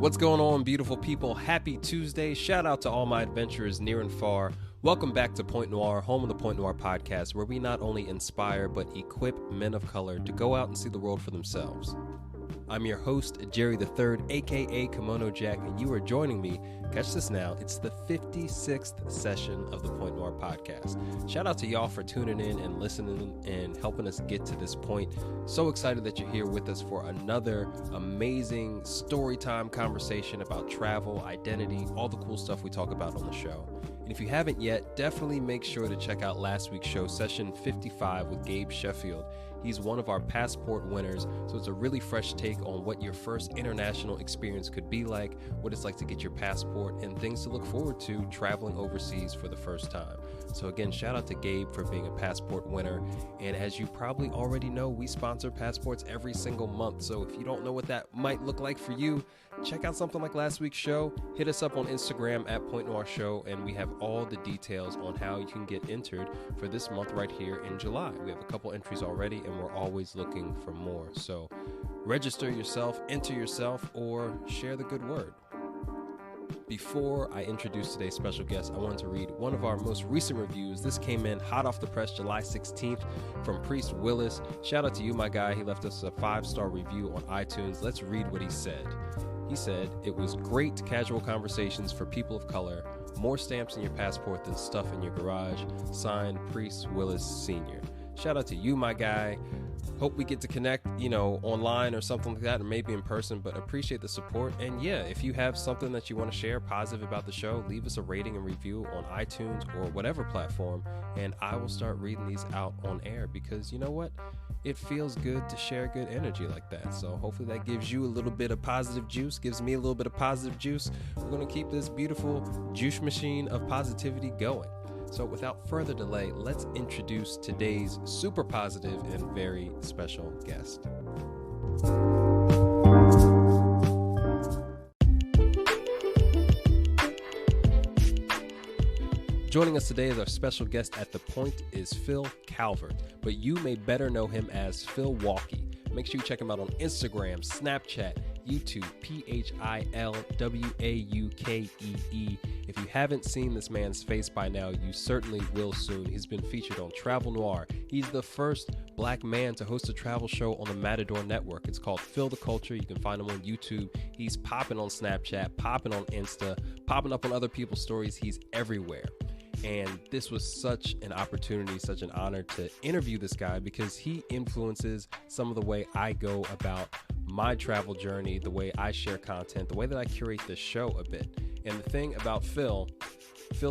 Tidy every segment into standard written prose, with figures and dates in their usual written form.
What's going on, beautiful people? Happy Tuesday. Shout out to all my adventurers near and far. Welcome back to Point Noir, home of the Point Noir podcast, where we not only inspire but equip men of color to go out and see the world for themselves. I'm your host, Jerry III, aka Kimono Jack, and you are joining me. Catch this now. It's the 56th session of the Point Noir podcast. Shout out to y'all for tuning in and listening and helping us get to this point. So excited that you're here with us for another amazing storytime conversation about travel, identity, all the cool stuff we talk about on the show. And if you haven't yet, definitely make sure to check out last week's show, session 55 with Gabe Sheffield. He's one of our passport winners, so it's a really fresh take on what your first international experience could be like, what it's like to get your passport, and things to look forward to traveling overseas for the first time. So again, shout out to Gabe for being a passport winner. And as you probably already know, we sponsor passports every single month. So if you don't know what that might look like for you, check out something like last week's show. Hit us up on Instagram at Point Noir Show, and we have all the details on how you can get entered for this month right here in July. We have a couple entries already, and we're always looking for more. So register yourself, enter yourself, or share the good word. Before I introduce today's special guest, I wanted to read one of our most recent reviews. This came in hot off the press July 16th from Priest Willis. Shout out to you, my guy. He left us a 5-star review on iTunes. Let's read what he said. He said, "It was great casual conversations for people of color. More stamps in your passport than stuff in your garage. Signed, Priest Willis Sr." Shout out to you, my guy. Hope we get to connect, online or something like that, or maybe in person, but appreciate the support. And yeah, if you have something that you want to share positive about the show, leave us a rating and review on iTunes or whatever platform, and I will start reading these out on air, because you know what? It feels good to share good energy like that. So hopefully that gives you a little bit of positive juice, gives me a little bit of positive juice. We're going to keep this beautiful juice machine of positivity going. So without further delay, let's introduce today's super positive and very special guest. Joining us today as our special guest at The Point is Phil Calvert, but you may better know him as Phil Walkie. Make sure you check him out on Instagram, Snapchat, YouTube, PHILWAUKEE. If you haven't seen this man's face by now, you certainly will soon. He's been featured on Travel Noir. He's the first black man to host a travel show on the Matador Network. It's called Phil the Culture. You can find him on YouTube. He's popping on Snapchat, popping on Insta, popping up on other people's stories. He's everywhere. And this was such an opportunity, such an honor to interview this guy, because he influences some of the way I go about my travel journey, the way I share content, the way that I curate the show a bit. And the thing about Phil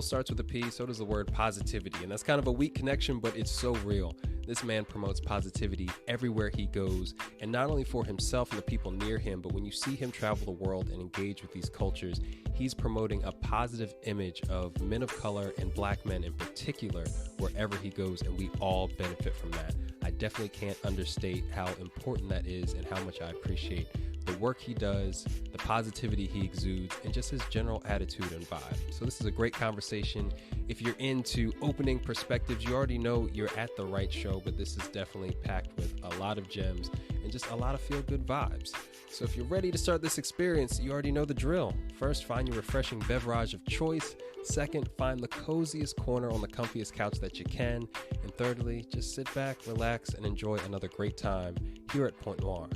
starts with a P, so does the word positivity. And that's kind of a weak connection, but it's so real. This man promotes positivity everywhere he goes, and not only for himself and the people near him, but when you see him travel the world and engage with these cultures, he's promoting a positive image of men of color and black men in particular wherever he goes, and we all benefit from that. I definitely can't understate how important that is and how much I appreciate the work he does, the positivity he exudes, and just his general attitude and vibe. So this is a great conversation. If you're into opening perspectives, you already know you're at the right show, but this is definitely packed with a lot of gems and just a lot of feel-good vibes. So if you're ready to start this experience, you already know the drill. First, find your refreshing beverage of choice. Second, find the coziest corner on the comfiest couch that you can. And thirdly, just sit back, relax, and enjoy another great time here at Point Noir.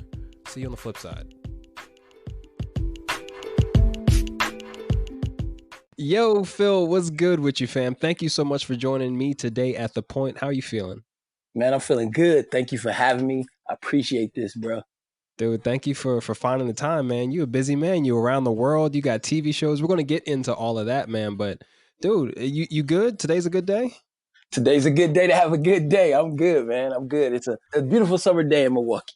See you on the flip side. Yo, Phil, what's good with you, fam? Thank you so much for joining me today at The Point. How are you feeling? Man, I'm feeling good. Thank you for having me. I appreciate this, bro. Dude, thank you for finding the time, man. You a busy man. You around the world. You got TV shows. We're going to get into all of that, man. But, dude, you good? Today's a good day? Today's a good day to have a good day. I'm good, man. I'm good. It's a beautiful summer day in Milwaukee.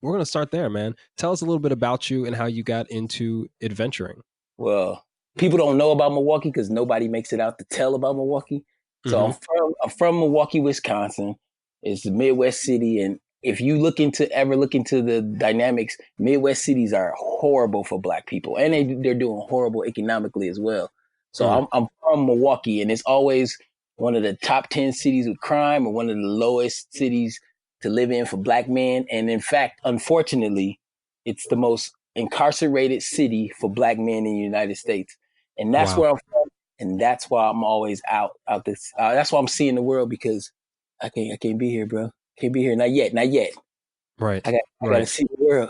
We're going to start there, man. Tell us a little bit about you and how you got into adventuring. Well, people don't know about Milwaukee because nobody makes it out to tell about Milwaukee. So I'm from Milwaukee, Wisconsin. It's a Midwest city, and if you ever look into the dynamics, Midwest cities are horrible for Black people, and they're doing horrible economically as well. So I'm from Milwaukee, and it's always one of the top 10 cities with crime, or one of the lowest cities to live in for Black men. And in fact, unfortunately, it's the most incarcerated city for black men in the United States. And that's Wow. where I'm from. And that's why I'm always out this. That's why I'm seeing the world, because I can't be here, bro. Can't be here. Not yet. Not yet. Right. I got to Right. see the world.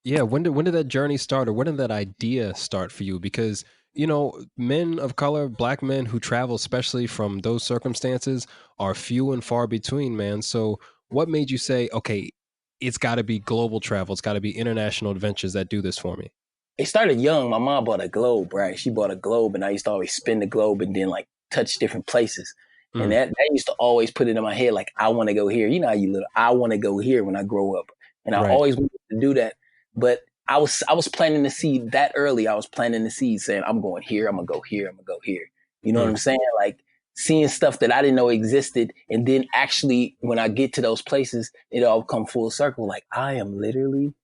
Yeah, when did that journey start, or when did that idea start for you? Because, men of color, black men who travel, especially from those circumstances, are few and far between, man. So what made you say, okay, it's got to be global travel, it's got to be international adventures that do this for me? It started young. My mom bought a globe, right? She bought a globe, and I used to always spin the globe and then like touch different places. And Mm, that used to always put it in my head, like, I want to go here. You know how you little, I want to go here when I grow up. And I right. always wanted to do that. But I was planting the seed that early. I was planting the seed saying, I'm going here, I'm gonna go here, I'm gonna go here. You know what Mm, I'm saying? Like seeing stuff that I didn't know existed. And then actually when I get to those places, it all come full circle. Like I am literally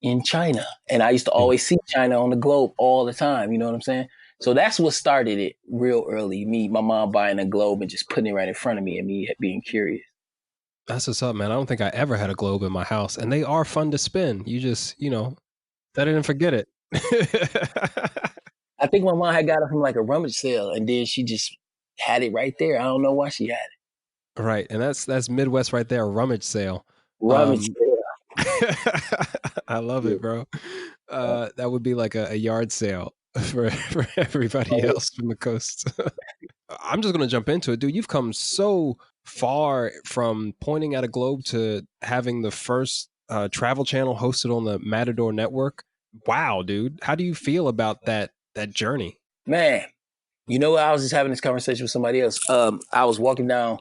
in China. And I used to mm. always see China on the globe all the time. You know what I'm saying? So that's what started it real early. My mom buying a globe and just putting it right in front of me and me being curious. That's what's up, man. I don't think I ever had a globe in my house, and they are fun to spin. You just, set it and forget it. I think my mom had got it from like a rummage sale and then she just had it right there. I don't know why she had it. Right, and that's Midwest right there, a rummage sale. Rummage Um, sale. I love Yeah. it, bro. That would be like a yard sale for everybody Oh, else from the coast. I'm just gonna jump into it, dude. You've come so far from pointing at a globe to having the first travel channel hosted on the Matador Network. Wow, dude. How do you feel about that journey? man, you know what? I was just having this conversation with somebody else. I was walking down.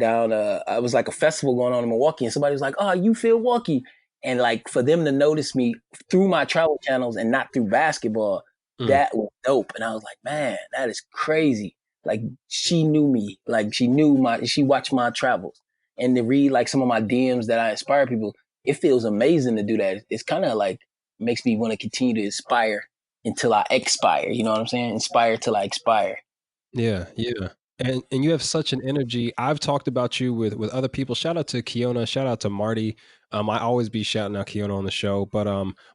I was like a festival going on in Milwaukee, and somebody was like, "Oh, you feel Milwaukee?" And like for them to notice me through my travel channels and not through basketball, Mm, that was dope. And I was like, "Man, that is crazy." Like she knew me, like she watched my travels, and to read like some of my DMs that I inspire people. It feels amazing to do that. It's kind of like makes me want to continue to inspire until I expire. You know what I'm saying? Inspire till I expire. yeah, yeah. And you have such an energy. I've talked about you with other people. Shout out to Kiona. Shout out to Marty. I always be shouting out Kiona on the show, but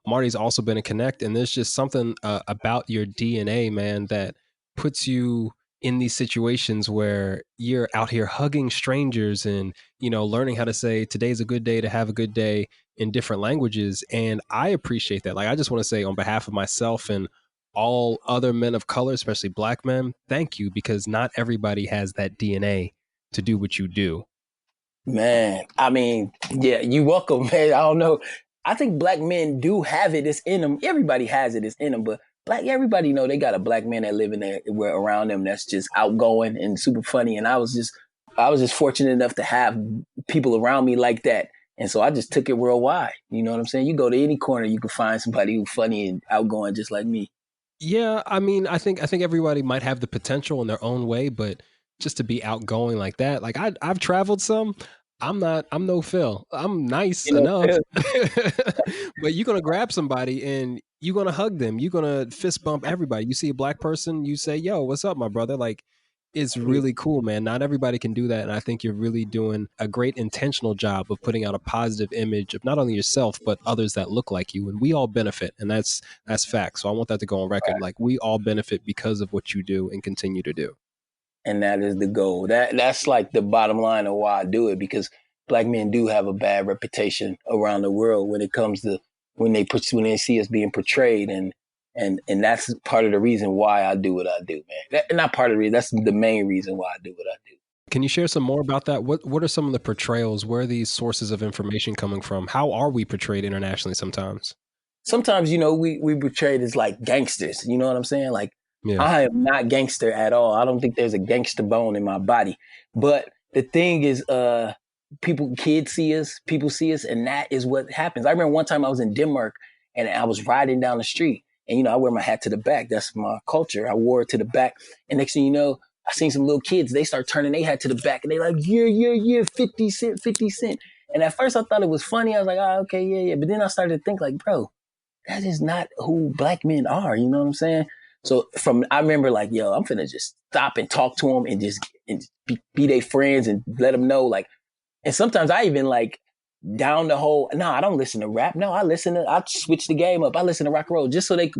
Marty's also been a connect, and there's just something about your DNA, man, that puts you in these situations where you're out here hugging strangers and learning how to say today's a good day to have a good day in different languages, and I appreciate that. Like I just want to say on behalf of myself and all other men of color, especially black men, thank you, because not everybody has that DNA to do what you do. Man, I mean, yeah, you welcome, man. I don't know. I think black men do have it. It's in them. Everybody has it. It's in them. But everybody know they got a black man that live in there where around them that's just outgoing and super funny. And I was just fortunate enough to have people around me like that. And so I just took it worldwide. You know what I'm saying? You go to any corner, you can find somebody who's funny and outgoing just like me. Yeah, I mean, I think everybody might have the potential in their own way, but just to be outgoing like that, like I've traveled some. I'm no Phil. I'm nice You know, enough. But you're gonna grab somebody and you're gonna hug them. You're gonna fist bump everybody. You see a black person, you say, "Yo, what's up, my brother?" Like it's really cool, man. Not everybody can do that, and I think you're really doing a great intentional job of putting out a positive image of not only yourself but others that look like you, and we all benefit, and that's fact. So I want that to go on record. Like we all benefit because of what you do and continue to do. and that is the goal. That's like the bottom line of why I do it, because black men do have a bad reputation around the world when it comes to when they see us being portrayed, and that's part of the reason why I do what I do, man. Not part of the reason. That's the main reason why I do what I do. Can you share some more about that? What are some of the portrayals? Where are these sources of information coming from? How are we portrayed internationally sometimes? Sometimes, we portrayed as like gangsters. You know what I'm saying? Like Yeah. I am not gangster at all. I don't think there's a gangster bone in my body. But the thing is, kids see us, people see us, and that is what happens. I remember one time I was in Denmark and I was riding down the street, and I wear my hat to the back. That's my culture. I wore it to the back, and next thing you know, I seen some little kids. They start turning their hat to the back, and they like, yeah, yeah, yeah, 50 Cent, 50 Cent. And at first I thought it was funny. I was like, oh, okay, yeah, yeah. But then I started to think like, bro, that is not who black men are. You know what I'm saying? So I remember like, yo, I'm finna just stop and talk to them and just be their friends and let them know like, and sometimes I even like down the whole, no, I don't listen to rap. No, I switch the game up. I listen to rock and roll just so they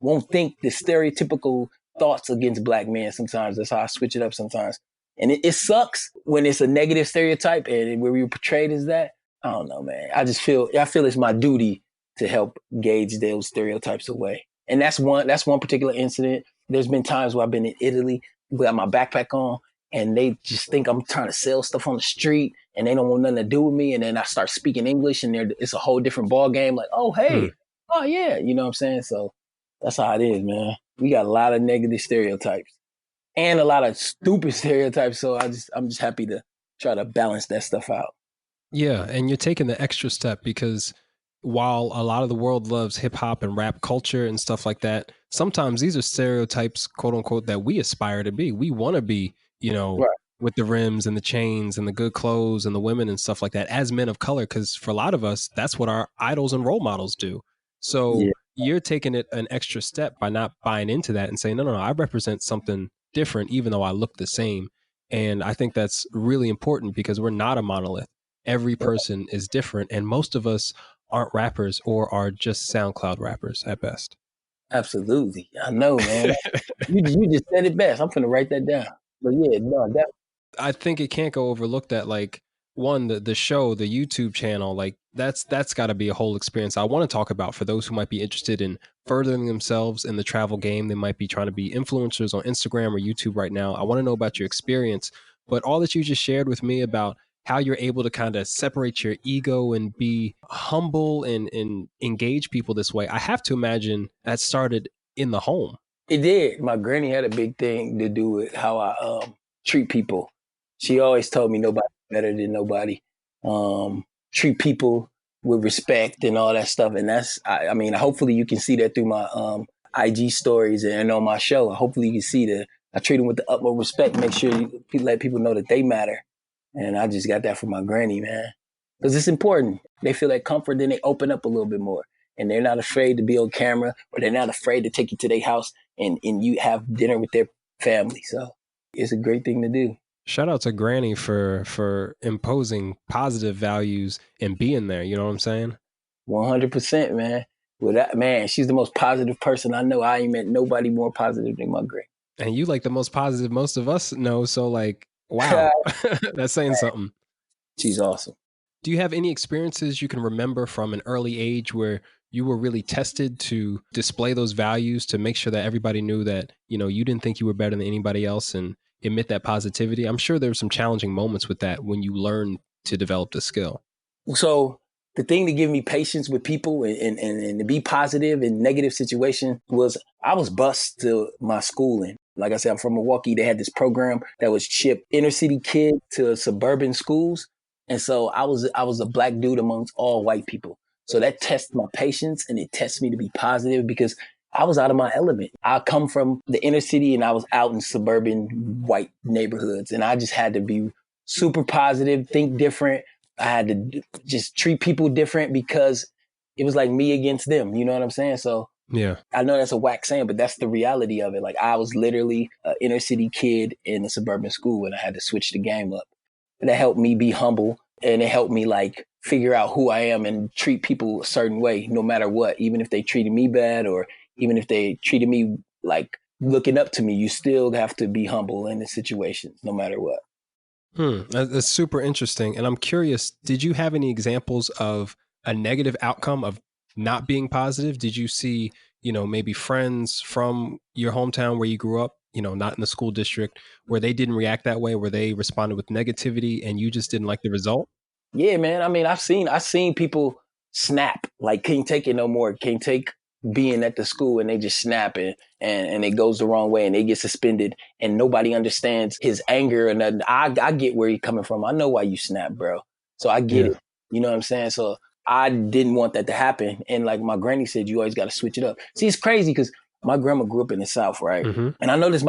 won't think the stereotypical thoughts against black men sometimes. That's how I switch it up sometimes. And it sucks when it's a negative stereotype and where we were portrayed as that. I don't know, man. I feel it's my duty to help gauge those stereotypes away. And that's one particular incident. There's been times where I've been in Italy with my backpack on and they just think I'm trying to sell stuff on the street and they don't want nothing to do with me. And then I start speaking English and it's a whole different ball game. Like, oh, hey, oh, yeah. You know what I'm saying? So that's how it is, man. We got a lot of negative stereotypes and a lot of stupid stereotypes. So I'm just happy to try to balance that stuff out. Yeah. And you're taking the extra step because while a lot of the world loves hip hop and rap culture and stuff like that, sometimes these are stereotypes, quote unquote, that we aspire to be. We want to be, right, with the rims and the chains and the good clothes and the women and stuff like that as men of color. Because for a lot of us, that's what our idols and role models do. So you're taking it an extra step by not buying into that and saying, no, I represent something different, even though I look the same. And I think that's really important because we're not a monolith. Every person is different. And most of us aren't rappers or are just SoundCloud rappers at best. Absolutely. I know, man. you just said it best. I'm finna write that down. But yeah, no, that. I think it can't go overlooked that, like, one, the show, the YouTube channel, like that's got to be a whole experience. I want to talk about for those who might be interested in furthering themselves in the travel game. They might be trying to be influencers on Instagram or YouTube right now. I want to know about your experience, but all that you just shared with me about how you're able to kind of separate your ego and be humble and engage people this way. I have to imagine that started in the home. It did. My granny had a big thing to do with how I treat people. She always told me nobody better than nobody. Treat people with respect and all that stuff. And that's, I mean, hopefully you can see that through my IG stories and on my show. Hopefully you can see that I treat them with the utmost respect, make sure you let people know that they matter. And I just got that from my granny, man. Because it's important. They feel that comfort, then they open up a little bit more. And they're not afraid to be on camera, or they're not afraid to take you to their house and you have dinner with their family. So it's a great thing to do. Shout out to Granny for imposing positive values and being there. You know what I'm saying? 100%, man. Well, that, man, she's the most positive person I know. I ain't met nobody more positive than my granny. And you like the most positive most of us know. So like, wow, that's saying something. She's awesome. Do you have any experiences you can remember from an early age where you were really tested to display those values to make sure that everybody knew that, you know, you didn't think you were better than anybody else and emit that positivity? I'm sure there were some challenging moments with that when you learned to develop the skill. So the thing to give me patience with people and to be positive in negative situations was I was bused to my schooling. Like I said, I'm from Milwaukee. They had this program that was ship inner city kids to suburban schools. And so I was a black dude amongst all white people. So that tests my patience and it tests me to be positive because I was out of my element. I come from the inner city and I was out in suburban white neighborhoods. And I just had to be super positive, think different. I had to just treat people different because it was like me against them. You know what I'm saying? So yeah, I know that's a whack saying, but that's the reality of it. Like I was literally an inner city kid in a suburban school and I had to switch the game up. And that helped me be humble and it helped me like figure out who I am and treat people a certain way, no matter what, even if they treated me bad or even if they treated me like looking up to me, you still have to be humble in the situations, no matter what. That's super interesting. And I'm curious, did you have any examples of a negative outcome of not being positive? Did you see, you know, maybe friends from your hometown where you grew up, you know, not in the school district, where they didn't react that way, where they responded with negativity and you just didn't like the result? Yeah, man. I mean, I've seen people snap, like can't take it no more, can't take being at the school and they just snap and it goes the wrong way and they get suspended and nobody understands his anger. And I get where you're coming from. I know why you snap, bro. So I get it. You know what I'm saying? So I didn't want that to happen. And like my granny said, you always got to switch it up. See, it's crazy because my grandma grew up in the South, right? Mm-hmm. And I know this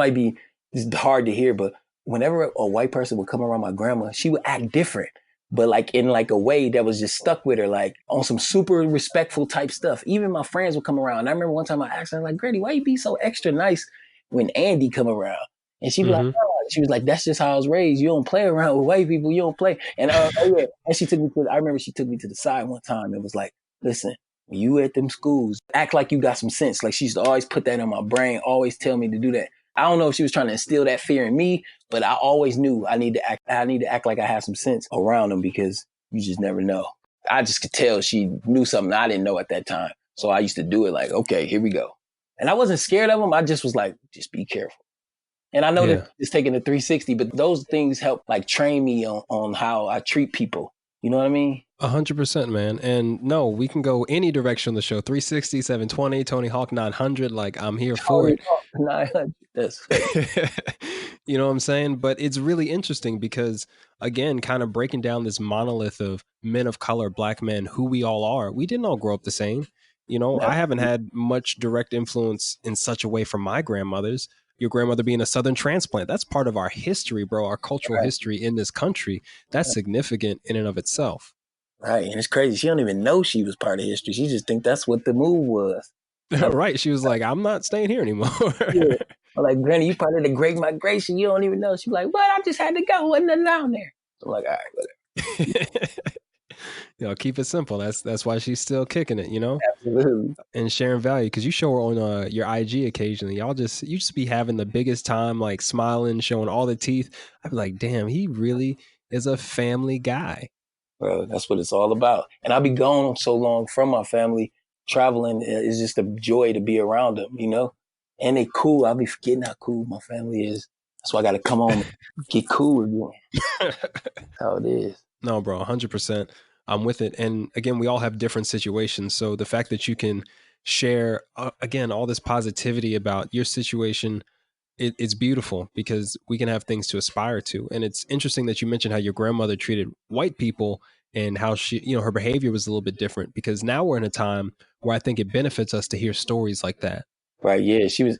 is hard to hear, but whenever a white person would come around my grandma, she would act different. But like in like a way that was just stuck with her, like on some super respectful type stuff. Even my friends would come around. And I remember one time I asked her, like, Granny, why you be so extra nice when Andy come around? And she'd be like, oh, she was like, that's just how I was raised. You don't play around with white people. You don't play. And oh yeah, and she took me to. I remember she took me to the side one time and was like, listen, when you at them schools, act like you got some sense. Like she used to always put that in my brain, always tell me to do that. I don't know if she was trying to instill that fear in me, but I always knew I need to act. I need to act like I have some sense around them because you just never know. I just could tell she knew something I didn't know at that time. So I used to do it like, okay, here we go. And I wasn't scared of them. I just was like, just be careful. And I know that it's taking a 360, but those things help like train me on how I treat people. You know what I mean? 100%, man. And no, we can go any direction on the show. 360, 720, Tony Hawk 900. Like, I'm here for it. 900. That's you know what I'm saying? But it's really interesting because, again, kind of breaking down this monolith of men of color, black men, who we all are. We didn't all grow up the same. You know, I haven't had much direct influence in such a way from my grandmothers. Your grandmother being a Southern transplant, that's part of our history, bro, our cultural history in this country. That's significant in and of itself. Right. And it's crazy. She don't even know she was part of history. She just think that's what the move was. Right. She was like, I'm not staying here anymore. Yeah. I'm like, Granny, you part of the Great Migration. You don't even know. She's like, what? I just had to go. Wasn't nothing down there. I'm like, all right, whatever. You know, keep it simple. That's why she's still kicking it, you know? Absolutely. And sharing value. Because you show her on your IG occasionally. You just be having the biggest time, like smiling, showing all the teeth. I'd be like, damn, he really is a family guy. Bro, that's what it's all about. And I'll be gone so long from my family. Traveling is just a joy to be around them, you know? And they cool. I'll be forgetting how cool my family is. That's why I got to come home and get cool again. That's how it is. No, bro, 100%. I'm with it. And again, we all have different situations. So the fact that you can share, again, all this positivity about your situation, it's beautiful because we can have things to aspire to. And it's interesting that you mentioned how your grandmother treated white people and how she, you know, her behavior was a little bit different because now we're in a time where I think it benefits us to hear stories like that. Right. Yeah. She was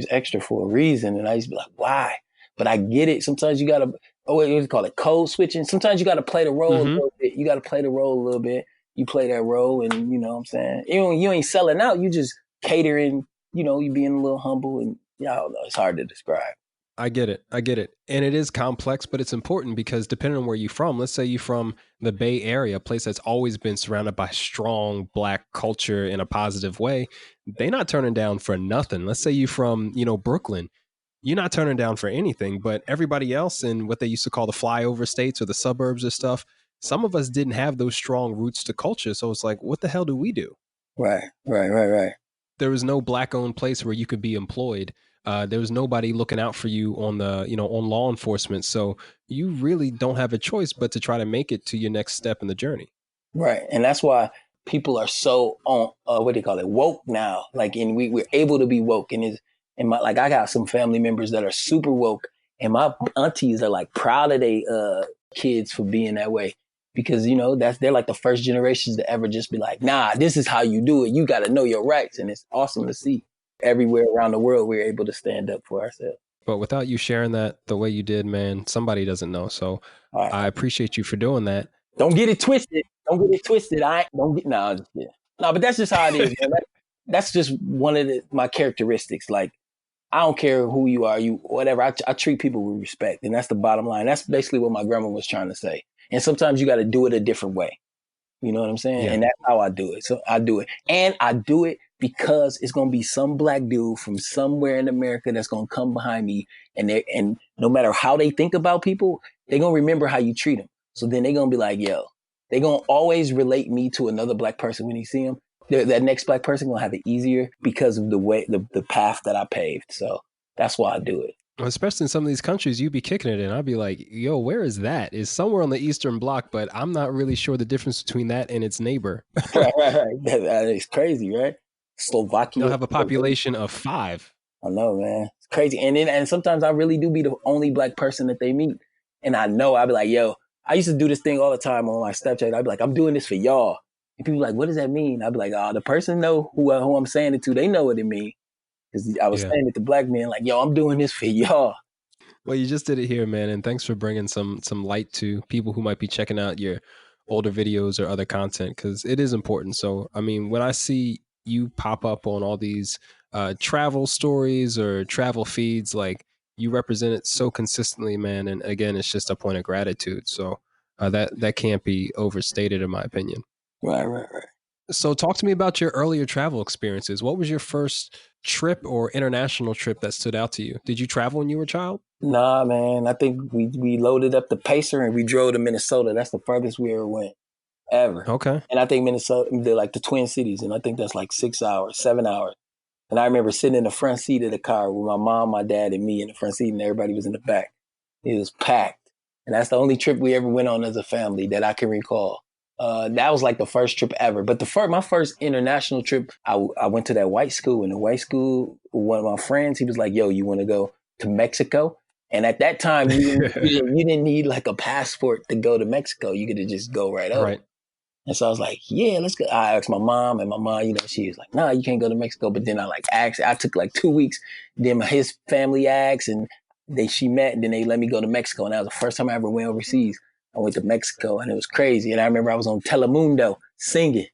extra for a reason. And I used to be like, why? But I get it. Sometimes you got to, what do you call it? Code switching. Sometimes you got to play the role a little bit. You got to play the role a little bit. You play that role and you know what I'm saying? You ain't selling out. You just catering, you know, you being a little humble and I don't know. It's hard to describe. I get it. And it is complex, but it's important because depending on where you're from, let's say you're from the Bay Area, a place that's always been surrounded by strong black culture in a positive way, they're not turning down for nothing. Let's say you're from, you know, Brooklyn, you're not turning down for anything, but everybody else in what they used to call the flyover states or the suburbs or stuff, some of us didn't have those strong roots to culture. So it's like, what the hell do we do? Right. There was no black owned place where you could be employed. There was nobody looking out for you on the, you know, on law enforcement. So you really don't have a choice but to try to make it to your next step in the journey. Right. And that's why people are so on, what do you call it? Woke now. Like, and we're able to be woke. And I got some family members that are super woke and my aunties are like proud of they, kids for being that way because, you know, they're like the first generations to ever just be like, nah, this is how you do it. You got to know your rights. And it's awesome to see. Everywhere around the world, we're able to stand up for ourselves. But without you sharing that the way you did, man, somebody doesn't know. So right. I appreciate you for doing that. Don't get it twisted. No, but that's just how it is, man. That's just one of my characteristics. Like, I don't care who you are, whatever. I treat people with respect. And that's the bottom line. That's basically what my grandma was trying to say. And sometimes you got to do it a different way. You know what I'm saying? Yeah. And that's how I do it. So I do it. And I do it because it's going to be some black dude from somewhere in America that's going to come behind me. And no matter how they think about people, they're going to remember how you treat them. So then they're going to be like, yo, they're going to always relate me to another black person when you see them. That next black person going to have it easier because of the way, the path that I paved. So that's why I do it. Especially in some of these countries, you'd be kicking it in. I'd be like, yo, where is that? It's somewhere on the Eastern Bloc, but I'm not really sure the difference between that and its neighbor. right. That is crazy, right? Slovakia. They'll have a population of 5. I know, man. It's crazy. And sometimes I really do be the only black person that they meet. And I know, I'd be like, yo, I used to do this thing all the time on my Snapchat. I'd be like, I'm doing this for y'all. And people like, what does that mean? I'd be like, the person know who I'm saying it to. They know what it means. Because I was saying it to black men, like, yo, I'm doing this for y'all. Well, you just did it here, man. And thanks for bringing some light to people who might be checking out your older videos or other content, because it is important. So, I mean, when I see you pop up on all these travel stories or travel feeds, like, you represent it so consistently, man. And again, it's just a point of gratitude. So that can't be overstated, in my opinion. Right. So talk to me about your earlier travel experiences. What was your first trip or international trip that stood out to you? Did you travel when you were a child? Nah, man. I think we loaded up the Pacer and we drove to Minnesota. That's the furthest we ever went, ever. Okay. And I think Minnesota, they're like the Twin Cities, and I think that's like 6 hours, 7 hours. And I remember sitting in the front seat of the car with my mom, my dad, and me in the front seat, and everybody was in the back. It was packed. And that's the only trip we ever went on as a family that I can recall. That was like the first trip ever. But my first international trip, I went to that white school. And the white school, one of my friends, he was like, yo, you want to go to Mexico? And at that time, you didn't need like a passport to go to Mexico. You could just go right over. Right. And so I was like, yeah, let's go. I asked my mom, and my mom, she was like, nah, you can't go to Mexico. But then I asked, I took like 2 weeks. Then his family asked, and she met, and then they let me go to Mexico. And that was the first time I ever went overseas. I went to Mexico, and it was crazy. And I remember I was on Telemundo singing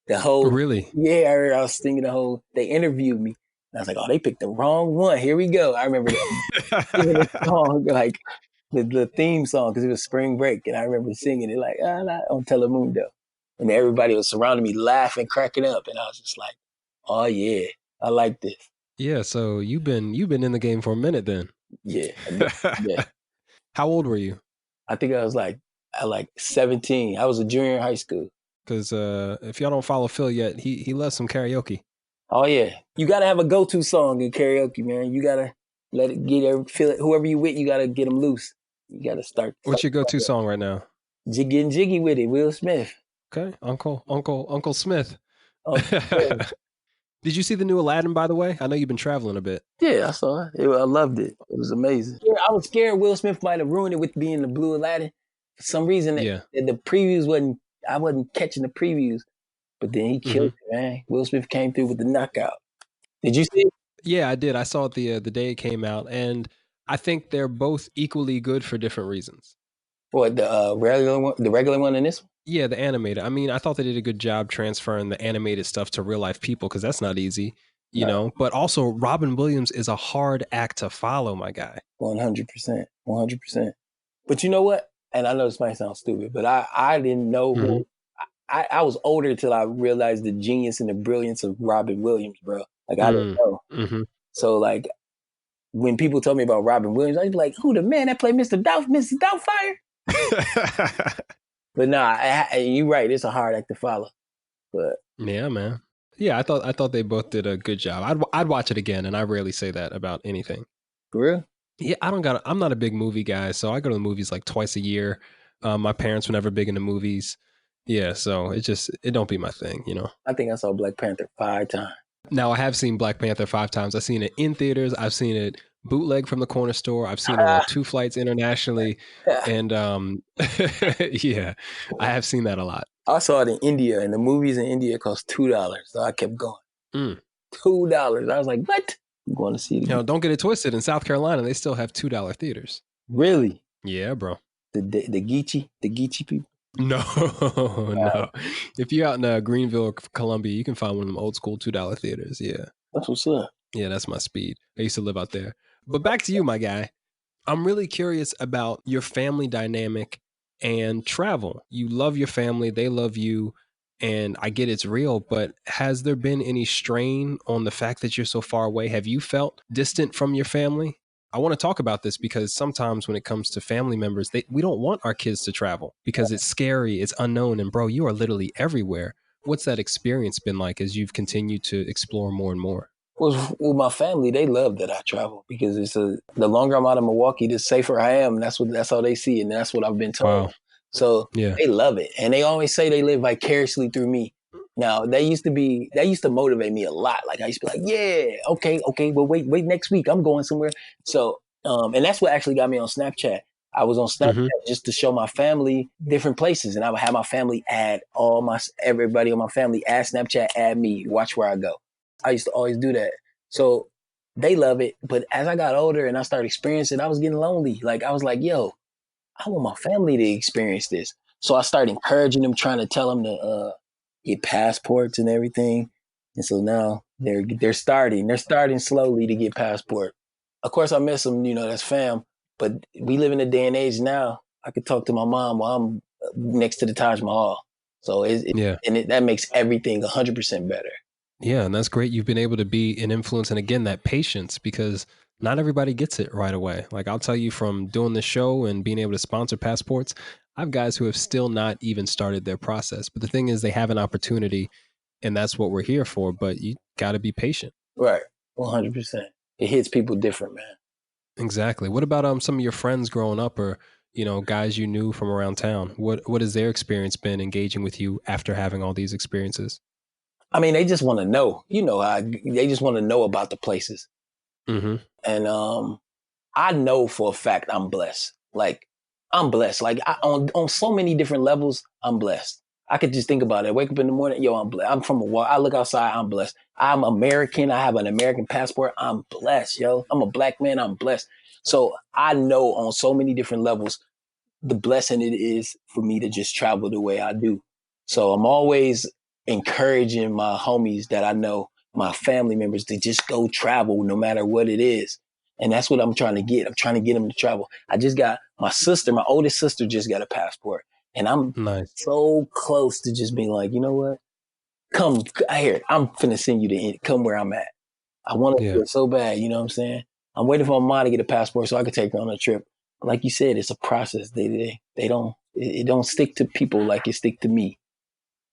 the whole. Really? Yeah, I was singing the whole. They interviewed me. And I was like, oh, they picked the wrong one. Here we go. I remember singing the song, like the theme song, because it was spring break. And I remember singing it like, on Telemundo. And everybody was surrounding me, laughing, cracking up. And I was just like, oh, yeah, I like this. Yeah, so you've been in the game for a minute then. Yeah. Yeah. How old were you? I think I was like 17. I was a junior in high school. Because if y'all don't follow Phil yet, he loves some karaoke. Oh, yeah. You got to have a go-to song in karaoke, man. You got to let it feel it. Whoever you with, you got to get them loose. You got to start. What's your go-to song right now? Getting jiggy with it, Will Smith. Okay, Uncle Smith. Yeah. Did you see the new Aladdin, by the way? I know you've been traveling a bit. Yeah, I saw it. I loved it. It was amazing. Yeah, I was scared Will Smith might have ruined it with being the blue Aladdin. For some reason, the previews I wasn't catching the previews. But then he killed it, man. Will Smith came through with the knockout. Did you see it? Yeah, I did. I saw it the day it came out, and I think they're both equally good for different reasons. What, the regular one and this one? Yeah, the animated. I mean, I thought they did a good job transferring the animated stuff to real life people, because that's not easy, you know. But also, Robin Williams is a hard act to follow, my guy. 100%. 100%. But you know what? And I know this might sound stupid, but I didn't know who. I was older until I realized the genius and the brilliance of Robin Williams, bro. Like, I didn't know. So, like, when people told me about Robin Williams, I'd be like, who, the man that played Mr. Doubtfire? But nah, you're right. It's a hard act to follow. But yeah, man. Yeah, I thought they both did a good job. I'd watch it again, and I rarely say that about anything. For real? Yeah, I'm not a big movie guy, so I go to the movies like twice a year. My parents were never big into movies. Yeah, so it don't be my thing, you know. I think I saw Black Panther 5 times. Now, I have seen Black Panther 5 times. I've seen it in theaters. I've seen it bootleg from the corner store. I've seen it on 2 flights internationally. And yeah, I have seen that a lot. I saw it in India, and the movies in India cost $2. So I kept going. $2. I was like, what? I'm going to see it again. Don't get it twisted. In South Carolina, they still have $2 theaters. Really? Yeah, bro. The Geechee people? No. If you're out in Greenville, Columbia, you can find one of them old school $2 theaters. Yeah. That's what's up. Yeah, that's my speed. I used to live out there. But back to you, my guy. I'm really curious about your family dynamic and travel. You love your family. They love you. And I get it's real, but has there been any strain on the fact that you're so far away? Have you felt distant from your family? I want to talk about this because sometimes when it comes to family members, we don't want our kids to travel because it's scary, it's unknown, and bro, you are literally everywhere. What's that experience been like as you've continued to explore more and more? Well, with my family, they love that I travel because the longer I'm out of Milwaukee, the safer I am. That's how they see it, and that's what I've been told. Wow. So They love it, and they always say they live vicariously through me. Now, that used to motivate me a lot. Like, I used to be like, yeah, okay, well, wait, next week, I'm going somewhere. So, and that's what actually got me on Snapchat. I was on Snapchat just to show my family different places, and I would have my family add everybody on my family, add Snapchat, add me, watch where I go. I used to always do that. So they love it. But as I got older and I started experiencing it, I was getting lonely. Like, I was like, yo, I want my family to experience this. So I started encouraging them, trying to tell them to get passports and everything. And so now they're starting slowly to get passport. of course I miss them, that's fam. But we live in a day and age now. I could talk to my mom while I'm next to the Taj Mahal. So Yeah. that makes everything 100% better. Yeah, and that's great. You've been able to be an influence, and again, that patience, because not everybody gets it right away. Like I'll tell you, from doing the show and being able to sponsor passports, I have guys who have still not even started their process. But the thing is, they have an opportunity, and that's what we're here for. But you got to be patient. Right, 100%. It hits people different, man. Exactly. What about some of your friends growing up, or guys you knew from around town? What has their experience been engaging with you after having all these experiences? I mean, they just want to know. They just want to know about the places. Mm-hmm. And I know for a fact I'm blessed. Like I'm blessed. Like on so many different levels, I'm blessed. I could just think about it. I wake up in the morning, yo, I'm blessed. I'm from a walk. I look outside, I'm blessed. I'm American. I have an American passport. I'm blessed, yo. I'm a black man. I'm blessed. So I know on so many different levels the blessing it is for me to just travel the way I do. So I'm always encouraging my homies that I know, my family members, to just go travel no matter what it is. And that's what I'm trying to get. I'm trying to get them to travel. I just got my oldest sister just got a passport. And I'm Nice. so close to just being like, you know what? Come here. I'm finna send you to come where I'm at. I want to do it so bad. You know what I'm saying? I'm waiting for my mom to get a passport so I can take her on a trip. Like you said, it's a process. They don't it don't stick to people like it stick to me,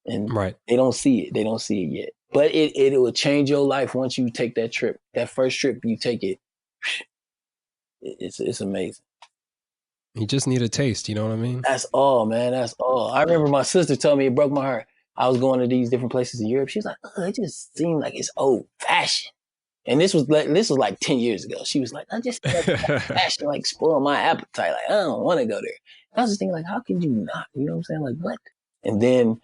and Right. they don't see it. They don't see it yet. But it will change your life once you take that trip. That first trip you take it. It's amazing. You just need a taste. You know what I mean? That's all, man. That's all. I remember my sister told me it broke my heart. I was going to these different places in Europe. She was like, "Oh, it just seemed like it's old fashioned." And this was like 10 years ago. She was like, I just fashion like spoil my appetite. Like, I don't want to go there. I was just thinking like, how can you not? You know what I'm saying? Like, what? And then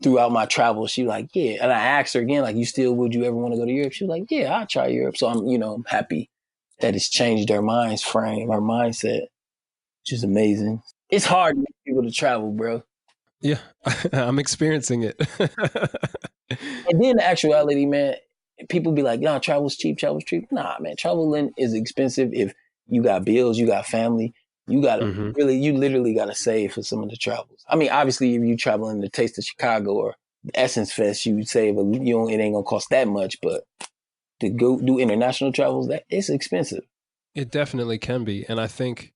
throughout my travels, she was like, yeah. And I asked her again, like, would you ever want to go to Europe? She was like, yeah, I'll try Europe. So I'm happy that it's changed her mindset, which is amazing. It's hard to get people to travel, bro. Yeah, I'm experiencing it. And then the actuality, man, people be like, nah, travel's cheap. Nah, man, traveling is expensive if you got bills, you got family. You got to you literally got to save for some of the travels. I mean, obviously, if you traveling the Taste of Chicago or the Essence Fest, you would save, it ain't going to cost that much. But to go do international travels, it's expensive. It definitely can be. And I think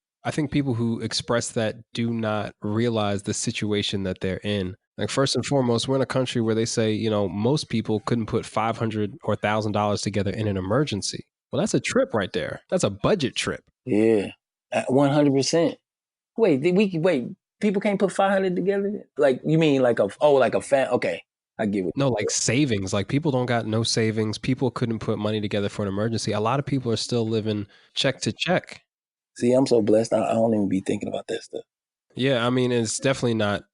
people who express that do not realize the situation that they're in. Like first and foremost, we're in a country where they say, most people couldn't put $500 or $1,000 together in an emergency. Well, that's a trip right there. That's a budget trip. Yeah, 100%. Wait, people can't put 500 together? Like, you mean like a fan? Okay, I get it. No, like savings. Like people don't got no savings. People couldn't put money together for an emergency. A lot of people are still living check to check. See, I'm so blessed. I don't even be thinking about that stuff. Yeah, I mean, it's definitely not,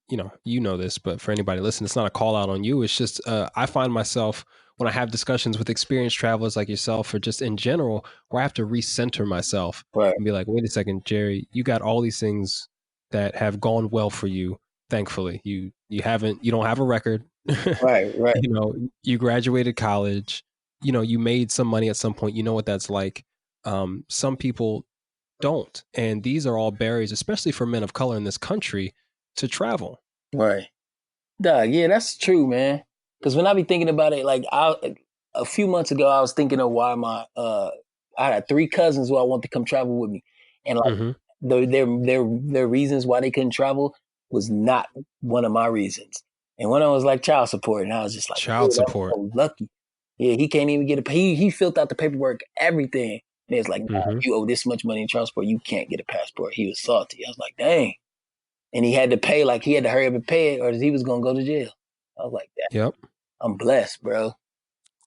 you know this, but for anybody listening, it's not a call out on you. It's just, I find myself when I have discussions with experienced travelers like yourself, or just in general, where I have to recenter myself and be like, wait a second, Jerry, you got all these things that have gone well for you. Thankfully, you don't have a record. Right. You graduated college, you made some money at some point. You know what that's like. Some people don't. And these are all barriers, especially for men of color in this country, to travel. Right. Dog, yeah, that's true, man. Because when I be thinking about it, like a few months ago, I was thinking of why I had 3 cousins who I want to come travel with me. And like their reasons why they couldn't travel was not one of my reasons. And one of them was like child support. And I was just like, child support. I'm so lucky. Yeah, he can't even get he filled out the paperwork, everything. And it's like, nah, you owe this much money in child support, you can't get a passport. He was salty. I was like, dang. And he had to hurry up and pay it, or he was gonna go to jail. I was like, that. Yep. I'm blessed, bro.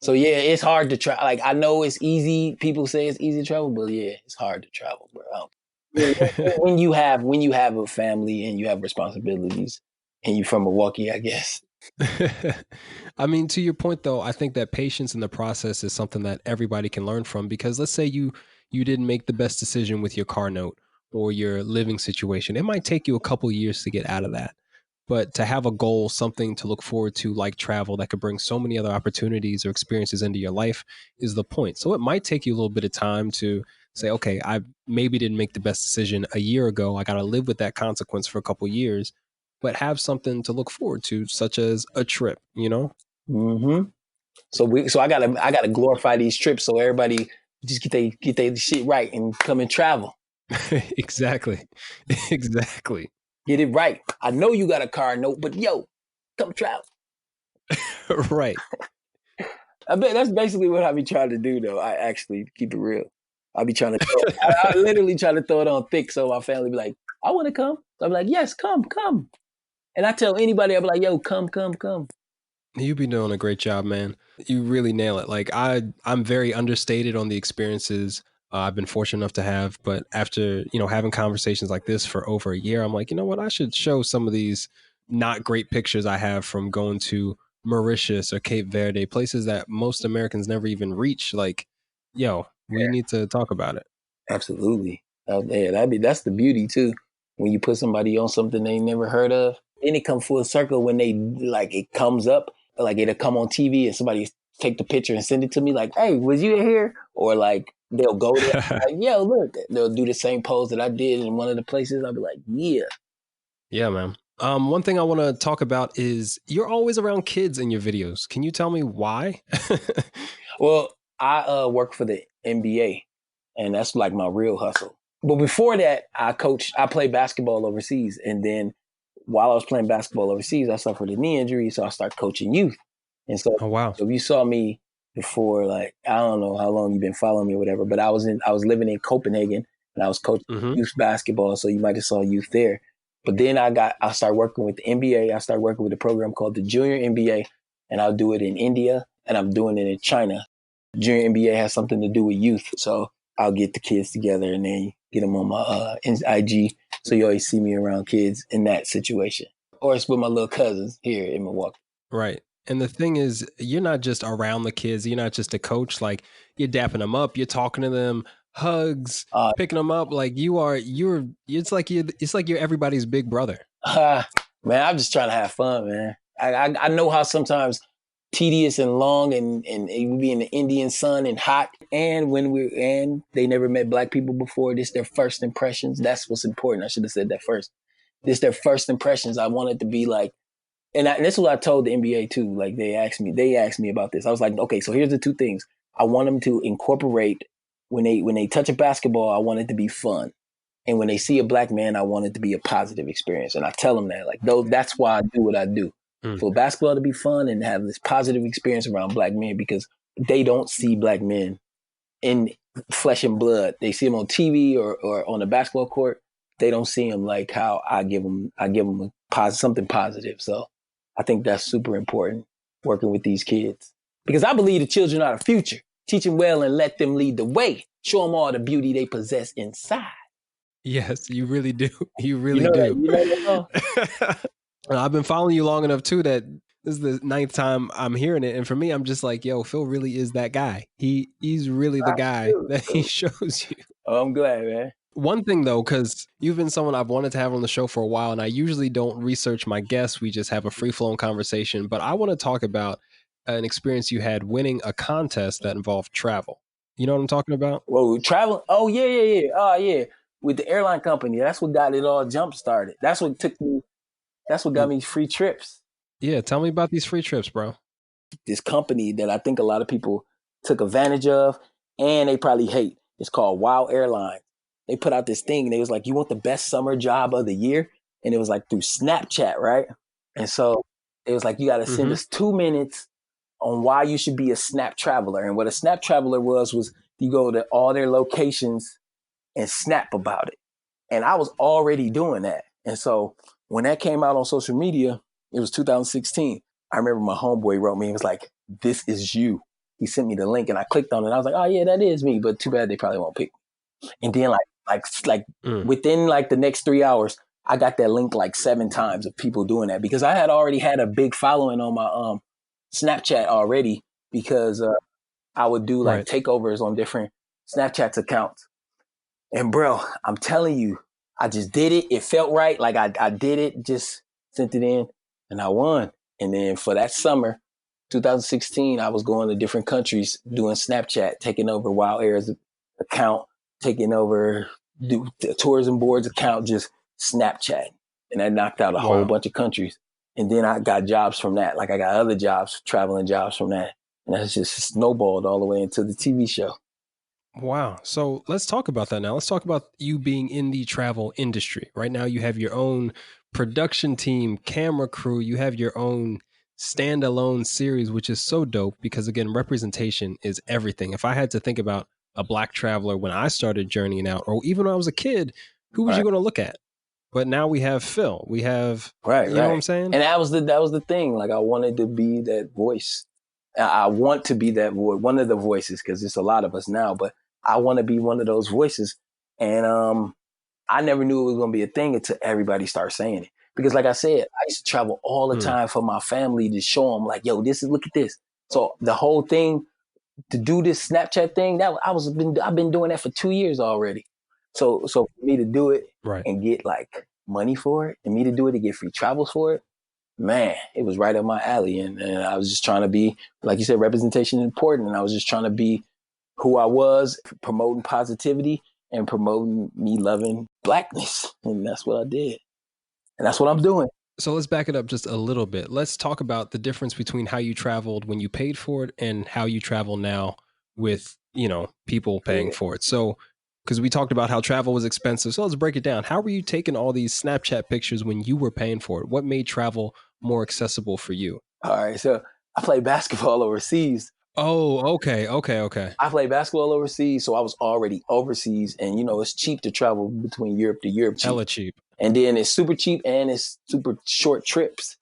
So yeah, it's hard to try. Like I know it's easy. People say it's easy to travel, but yeah, it's hard to travel, bro. When you have a family and you have responsibilities, and you're from Milwaukee, I guess. I mean, to your point though, I think that patience in the process is something that everybody can learn from, because let's say you didn't make the best decision with your car note or your living situation. It might take you a couple years to get out of that. But to have a goal, something to look forward to, like travel, that could bring so many other opportunities or experiences into your life is the point. So it might take you a little bit of time to say, okay, I maybe didn't make the best decision a year ago. I got to live with that consequence for a couple years, but have something to look forward to, such as a trip, you know? Mm-hmm. So I gotta glorify these trips so everybody just get they shit right and come and travel. Exactly. Exactly. Get it right. I know you got a car note, but yo, come travel. Right. I bet that's basically what I be trying to do, though. I actually keep it real. I be trying to, I literally try to throw it on thick so my family be like, I want to come. So I'm like, yes, come. And I tell anybody, I be like, yo, come. You be doing a great job, man. You really nail it. Like I'm very understated on the experiences I've been fortunate enough to have, but after, having conversations like this for over a year, I'm like, you know what? I should show some of these not great pictures I have from going to Mauritius or Cape Verde, places that most Americans never even reach. Like, yo, we need to talk about it. Absolutely. Yeah, that's the beauty too. When you put somebody on something they never heard of, then it come full circle when they like it comes up, like it'll come on TV and somebody take the picture and send it to me like, hey, was you here? Or like they'll go there like, yo, look, they'll do the same pose that I did in one of the places. I'll be like, yeah. Yeah, man. One thing I want to talk about is you're always around kids in your videos. Can you tell me why? Well, I work for the NBA, and that's like my real hustle. But before that, I played basketball overseas. And then while I was playing basketball overseas, I suffered a knee injury. So I started coaching youth. And so, Oh, wow. so if you saw me before, like, I don't know how long you've been following me or whatever, but I was living in Copenhagen and I was coaching youth basketball. So you might have saw youth there. But then I started working with the NBA. I started working with a program called the Junior NBA, and I'll do it in India and I'm doing it in China. Junior NBA has something to do with youth. So I'll get the kids together and then get them on my IG. So you always see me around kids in that situation. Or it's with my little cousins here in Milwaukee. Right. And the thing is, you're not just around the kids. You're not just a coach. Like, you're dapping them up. You're talking to them, hugs, picking them up. Like it's like you're everybody's big brother. Man, I'm just trying to have fun, man. I know how sometimes tedious and long and it would be in the Indian sun and hot. And they never met black people before. This their first impressions. That's what's important. I should have said that first. This their first impressions. I wanted to be like, and this is what I told the NBA too. Like they asked me about this. I was like, okay, so here's the two things. I want them to incorporate when they touch a basketball, I want it to be fun. And when they see a black man, I want it to be a positive experience. And I tell them that, like, that's why I do what I do. For basketball to be fun and have this positive experience around black men, because they don't see black men in flesh and blood. They see them on TV or on the basketball court. They don't see them like how I give them something positive. So I think that's super important working with these kids, because I believe the children are the future. Teach them well and let them lead the way. Show them all the beauty they possess inside. Yes, you really do. You really do. I've been following you long enough too that this is the 9th time I'm hearing it. And for me, I'm just like, yo, Phil really is that guy. He's really the guy that he shows you. Oh, I'm glad, man. One thing though, because you've been someone I've wanted to have on the show for a while, and I usually don't research my guests. We just have a free-flowing conversation. But I want to talk about an experience you had winning a contest that involved travel. You know what I'm talking about? Whoa, travel? Oh, yeah. Oh, yeah. With the airline company. That's what got it all jump started. That's what got me free trips. Yeah, tell me about these free trips, bro. This company that I think a lot of people took advantage of and they probably hate. It's called Wow Airlines. They put out this thing and they was like, you want the best summer job of the year? And it was like through Snapchat, right? And so it was like, you got to send us 2 minutes on why you should be a Snap Traveler. And what a Snap Traveler was you go to all their locations and snap about it. And I was already doing that. And so when that came out on social media, it was 2016. I remember my homeboy wrote me and was like, this is you. He sent me the link and I clicked on it. I was like, oh yeah, that is me. But too bad they probably won't pick me. And then within like the next 3 hours, I got that link like 7 times of people doing that, because I had already had a big following on my Snapchat already, because I would do like takeovers on different Snapchat accounts. And bro, I'm telling you, I just did it. It felt right. Like I did it just sent it in, and I won. And then for that summer, 2016, I was going to different countries doing Snapchat, taking over Wild Air's account, taking over the tourism board's account, just Snapchat. And that knocked out a whole bunch of countries. And then I got jobs from that. Like I got other jobs, traveling jobs from that. And that's just snowballed all the way into the TV show. Wow. So let's talk about that now. Let's talk about you being in the travel industry. Right now, you have your own production team, camera crew. You have your own standalone series, which is so dope because, again, representation is everything. If I had to think about a Black traveler when I started journeying out, or even when I was a kid, who was you going to look at? But now we have Phil. We have, you know what I'm saying? And that was the thing. Like I wanted to be that voice. I want to be that voice, one of the voices, because it's a lot of us now, but I want to be one of those voices. And I never knew it was going to be a thing until everybody started saying it. Because like I said, I used to travel all the time for my family to show them like, yo, look at this. So the whole thing to do this Snapchat thing, I've been doing that for 2 years already. So for me to do it and get like money for it, and me to do it to get free travels for it, man, it was right up my alley. And I was just trying to be, like you said, representation is important. And I was just trying to be who I was, promoting positivity and promoting me loving Blackness. And that's what I did. And that's what I'm doing. So let's back it up just a little bit. Let's talk about the difference between how you traveled when you paid for it and how you travel now with, people paying for it. So, because we talked about how travel was expensive. So let's break it down. How were you taking all these Snapchat pictures when you were paying for it? What made travel more accessible for you? All right. So I played basketball overseas. Oh, okay. I played basketball overseas, so I was already overseas. And, it's cheap to travel between Europe to Europe. Hella cheap. And then it's super cheap and it's super short trips.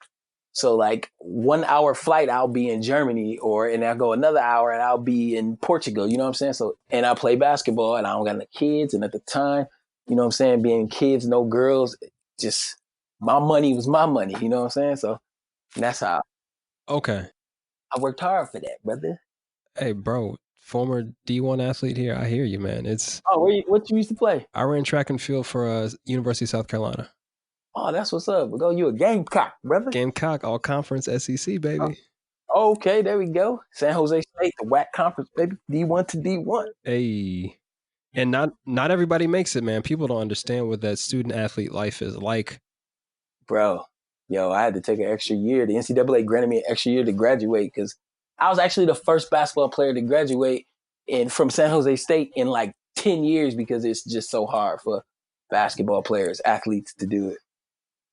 So like 1 hour flight, I'll be in Germany, and I'll go another hour and I'll be in Portugal. You know what I'm saying? So, and I play basketball and I don't got any kids. And at the time, you know what I'm saying? Being kids, no girls, just my money was my money. You know what I'm saying? So that's how. Okay. I worked hard for that, brother. Hey, bro, former D1 athlete here. I hear you, man. What you used to play? I ran track and field for University of South Carolina. Oh, that's what's up. You a Gamecock, brother. Gamecock, all conference SEC, baby. Oh, okay, there we go. San Jose State, the WAC conference, baby. D1 to D1. Hey. And not everybody makes it, man. People don't understand what that student athlete life is like. Bro, I had to take an extra year. The NCAA granted me an extra year to graduate because I was actually the first basketball player to graduate from San Jose State in like 10 years because it's just so hard for basketball players, athletes to do it.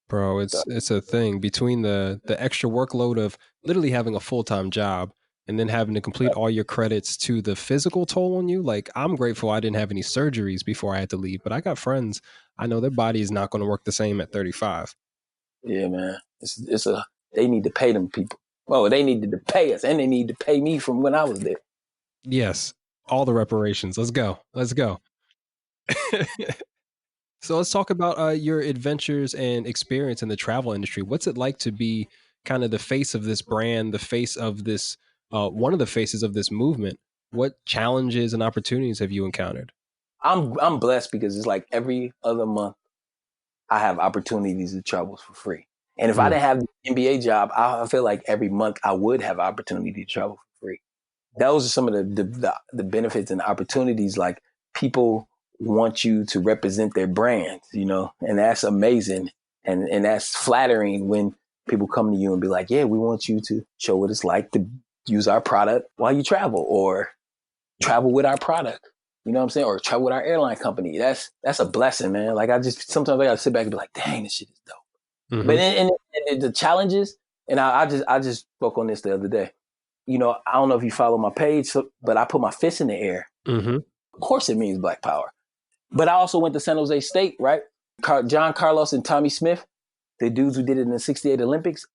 Bro, it's a thing between the extra workload of literally having a full-time job and then having to complete all your credits to the physical toll on you. Like, I'm grateful I didn't have any surgeries before I had to leave, but I got friends. I know their body is not going to work the same at 35. Yeah, man. They need to pay them people. Well, they needed to pay us and they need to pay me from when I was there. Yes. All the reparations. Let's go. So let's talk about your adventures and experience in the travel industry. What's it like to be kind of the face of this brand, the face of this, one of the faces of this movement? What challenges and opportunities have you encountered? I'm blessed because it's like every other month I have opportunities to travel for free. And if I didn't have the NBA job, I feel like every month I would have opportunity to travel for free. Those are some of the benefits and opportunities. Like people want you to represent their brand, and that's amazing. And that's flattering when people come to you and be like, yeah, we want you to show what it's like to use our product while you travel or travel with our product. You know what I'm saying? Or travel with our airline company. That's a blessing, man. Like sometimes I gotta sit back and be like, dang, this shit is dope. Mm-hmm. But and the challenges, and I just spoke on this the other day. I don't know if you follow my page, but I put my fist in the air. Mm-hmm. Of course it means Black power. But I also went to San Jose State, right? John Carlos and Tommy Smith, the dudes who did it in the 68 Olympics,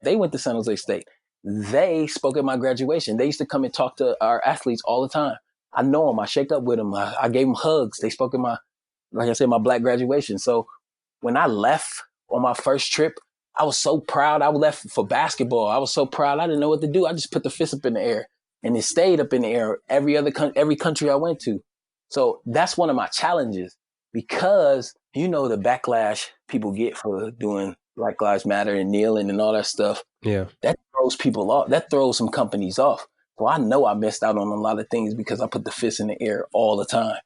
they went to San Jose State. They spoke at my graduation. They used to come and talk to our athletes all the time. I know them. I shake up with them. I gave them hugs. They spoke at my Black graduation. So when I left on my first trip, I was so proud. I left for basketball. I was so proud. I didn't know what to do. I just put the fist up in the air, and it stayed up in the air every country I went to. So that's one of my challenges because the backlash people get for doing Black Lives Matter and kneeling and all that stuff. Yeah. That throws people off. That throws some companies off. So I know I missed out on a lot of things because I put the fist in the air all the time.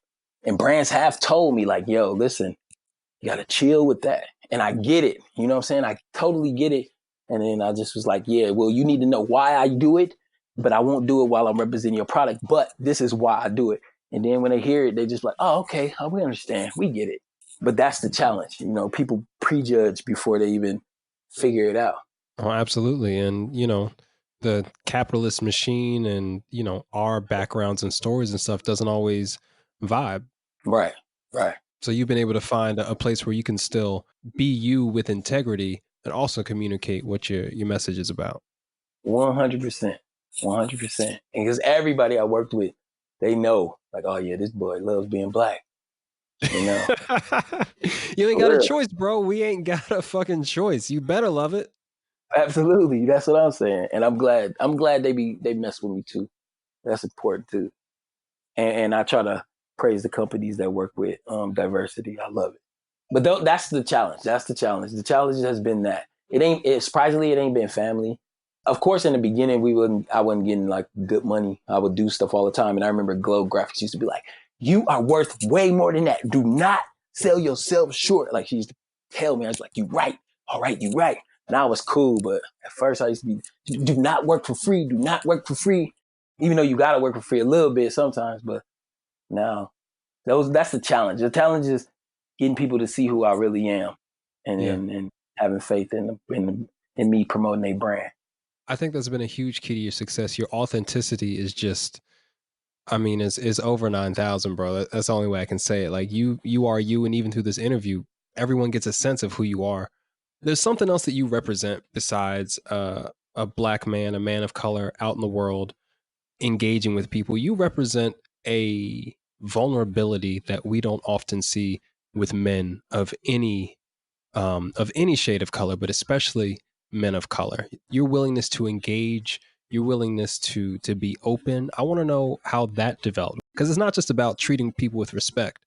And brands have told me like, yo, listen, you got to chill with that. And I get it. You know what I'm saying? I totally get it. And then I just was like, yeah, well, you need to know why I do it, but I won't do it while I'm representing your product. But this is why I do it. And then when they hear it, they just like, oh, okay, we understand. We get it. But that's the challenge. You know, people prejudge before they even figure it out. Oh, absolutely. And, the capitalist machine and, our backgrounds and stories and stuff doesn't always vibe. Right. Right. So you've been able to find a place where you can still be you with integrity and also communicate what your message is about. 100%. 100%. And because everybody I worked with, they know, like, oh yeah, this boy loves being black. You know? You ain't got a choice, bro. We ain't got a fucking choice. You better love it. Absolutely. That's what I'm saying. And I'm glad they mess with me too. That's important too. And I try to praise the companies that work with diversity. I love it. But that's the challenge. That's the challenge. The challenge has been that surprisingly, it ain't been family. Of course, in the beginning, I wasn't getting like good money. I would do stuff all the time. And I remember Globe Graphics used to be like, you are worth way more than that. Do not sell yourself short. Like she used to tell me, I was like, you right. All right, you right. And I was cool. But at first I used to be, do not work for free. Do not work for free. Even though you got to work for free a little bit sometimes. But now that's the challenge. The challenge is getting people to see who I really am and having faith in me promoting a brand. I think that's been a huge key to your success. Your authenticity is just, is over 9,000, bro. That's the only way I can say it. Like you are you. And even through this interview, everyone gets a sense of who you are. There's something else that you represent besides a black man, a man of color out in the world, engaging with people. You represent a vulnerability that we don't often see with men of any shade of color, but especially men of color. Your willingness to engage, your willingness to be open. I want to know how that developed, because it's not just about treating people with respect.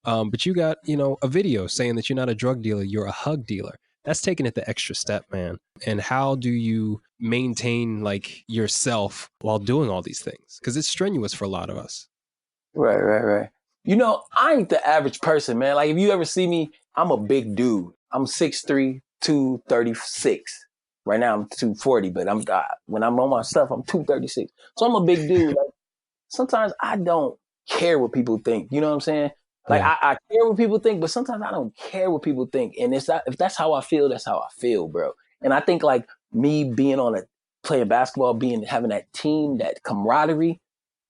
But you got, a video saying that you're not a drug dealer, you're a hug dealer. That's taking it the extra step, man. And how do you maintain like yourself while doing all these things? Because it's strenuous for a lot of us. Right. I ain't the average person, man. Like if you ever see me, I'm a big dude. I'm 6'3", 236. Right now I'm 240, but when I'm on my stuff, I'm 236. So I'm a big dude. Like, sometimes I don't care what people think. You know what I'm saying? Like I care what people think, but sometimes I don't care what people think. And if that's how I feel, that's how I feel, bro. And I think like me being playing basketball, having that team, that camaraderie,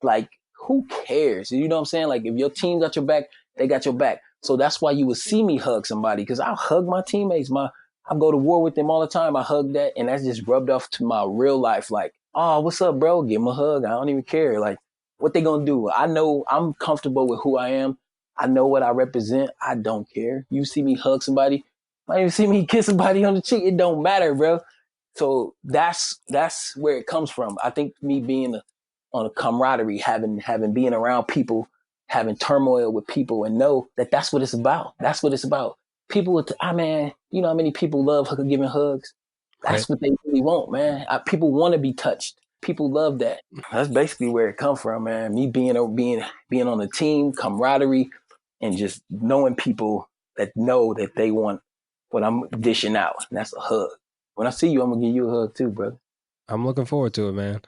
like who cares? You know what I'm saying? Like if your team got your back, they got your back. So that's why you would see me hug somebody, because I'll hug my teammates. I go to war with them all the time. I hug that, and that's just rubbed off to my real life. Like, oh, what's up, bro? Give them a hug. I don't even care. Like, what they gonna do? I know I'm comfortable with who I am. I know what I represent. I don't care. You see me hug somebody, might even see me kiss somebody on the cheek. It don't matter, bro. So that's where it comes from. I think me being on a camaraderie, being around people, having turmoil with people, and know that that's what it's about. That's what it's about. People, man, you know how many people love giving hugs? That's what they really want, man. People want to be touched. People love that. That's basically where it comes from, man. Me being on the team, camaraderie, and just knowing people that know that they want what I'm dishing out. And that's a hug. When I see you, I'm going to give you a hug too, brother. I'm looking forward to it, man.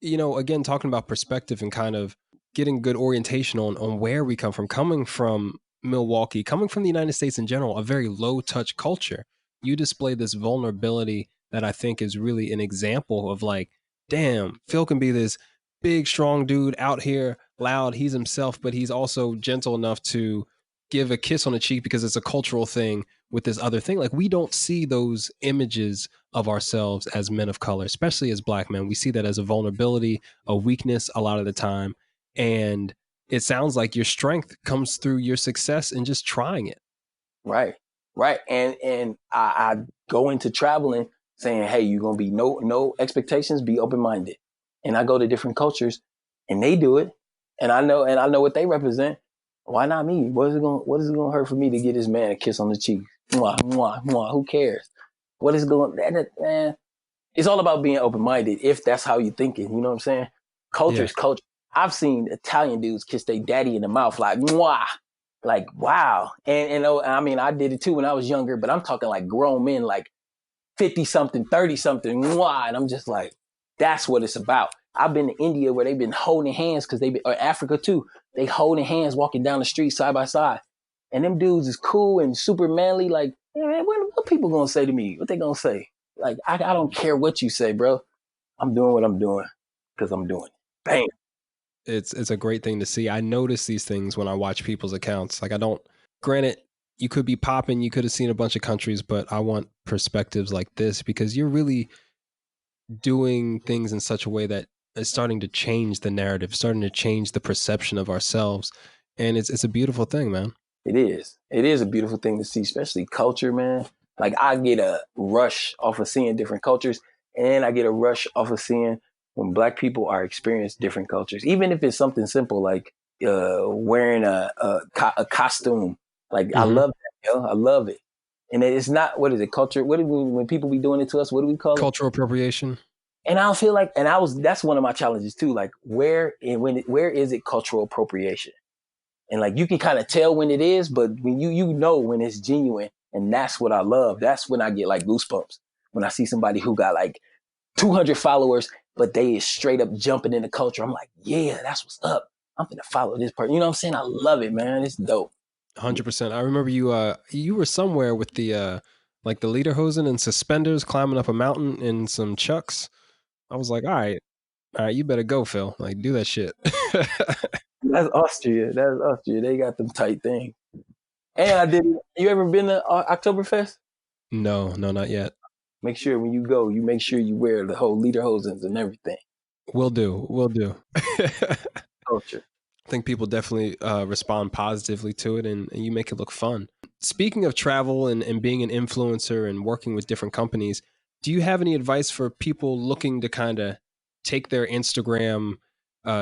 Again, talking about perspective and kind of getting good orientation on where we come from, coming from Milwaukee, coming from the United States in general, a very low touch culture. You display this vulnerability that I think is really an example of like, damn, Phil can be this big, strong dude out here, loud. He's himself, but he's also gentle enough to give a kiss on the cheek because it's a cultural thing with this other thing. Like we don't see those images of ourselves as men of color, especially as black men. We see that as a vulnerability, a weakness a lot of the time. And it sounds like your strength comes through your success and just trying it. Right. And I go into traveling saying, hey, you're going to be no expectations, be open-minded. And I go to different cultures and they do it. And I know what they represent. Why not me? What is it going to hurt for me to get this man a kiss on the cheek? Mwah, mwah, mwah. Who cares? What is going on? Man, it's all about being open-minded if that's how you thinking. You know what I'm saying? Culture Yeah. is culture. I've seen Italian dudes kiss their daddy in the mouth like, mwah. Like, wow. And I mean, I did it too when I was younger, but I'm talking like grown men, like 50 something, 30 something, mwah. And I'm just like, that's what it's about. I've been to India where they've been holding hands because or Africa too. They holding hands walking down the street side by side. And them dudes is cool and super manly. Like, man, what people gonna say to me? What they gonna say? Like, I don't care what you say, bro. I'm doing what I'm doing because I'm doing it. Bam. It's a great thing to see. I notice these things when I watch people's accounts. Like I don't, granted, you could be popping, you could have seen a bunch of countries, but I want perspectives like this because you're really doing things in such a way that is starting to change the narrative, starting to change the perception of ourselves. And it's a beautiful thing, man. It is. It is a beautiful thing to see, especially culture, man. Like I get a rush off of seeing different cultures, and I get a rush off of seeing when Black people are experiencing different cultures, even if it's something simple like wearing a costume. Like I love that, yo. I love it. And it's not, what is it, culture? What do we, when people be doing it to us? What do we call it? Cultural appropriation. And I feel like, that's one of my challenges too. Like where is it cultural appropriation? And like you can kind of tell when it is, but when you know when it's genuine, and that's what I love. That's when I get like goosebumps when I see somebody who got like 200 followers, but they is straight up jumping in the culture. I'm like, yeah, that's what's up. I'm gonna follow this person. You know what I'm saying? I love it, man. It's dope. 100%. I remember you were somewhere with the like the lederhosen and suspenders climbing up a mountain in some chucks. I was like, all right, you better go, Phil. Like, do that shit. That's Austria. That's Austria. They got them tight things. And I did. You ever been to Oktoberfest? No, not yet. Make sure when you go, you make sure you wear the whole lederhosens and everything. Will do. Culture. I think people definitely respond positively to it, and you make it look fun. Speaking of travel and being an influencer and working with different companies, do you have any advice for people looking to kind of take their Instagram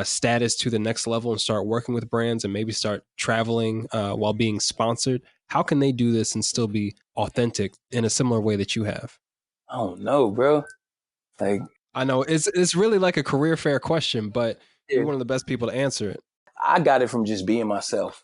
status to the next level and start working with brands and maybe start traveling while being sponsored? How can they do this and still be authentic in a similar way that you have? I don't know, bro. Like, I know it's really like a career fair question, but you're one of the best people to answer it. I got it from just being myself.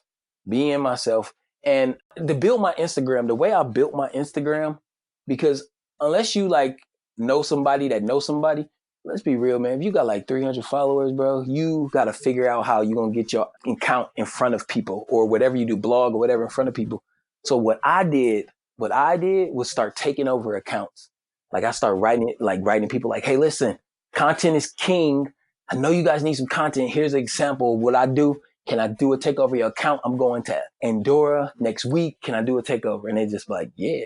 And to build my Instagram, the way I built my Instagram, because unless you like know somebody that knows somebody, let's be real, man. If you got like 300 followers, bro, you got to figure out how you're going to get your account in front of people, or whatever you do, blog or whatever, in front of people. So what I did was start taking over accounts. Like I start writing people like, hey, listen, content is king. I know you guys need some content. Here's an example of what I do. Can I do a takeover your account? I'm going to Andorra next week. Can I do a takeover? And they just like, yeah.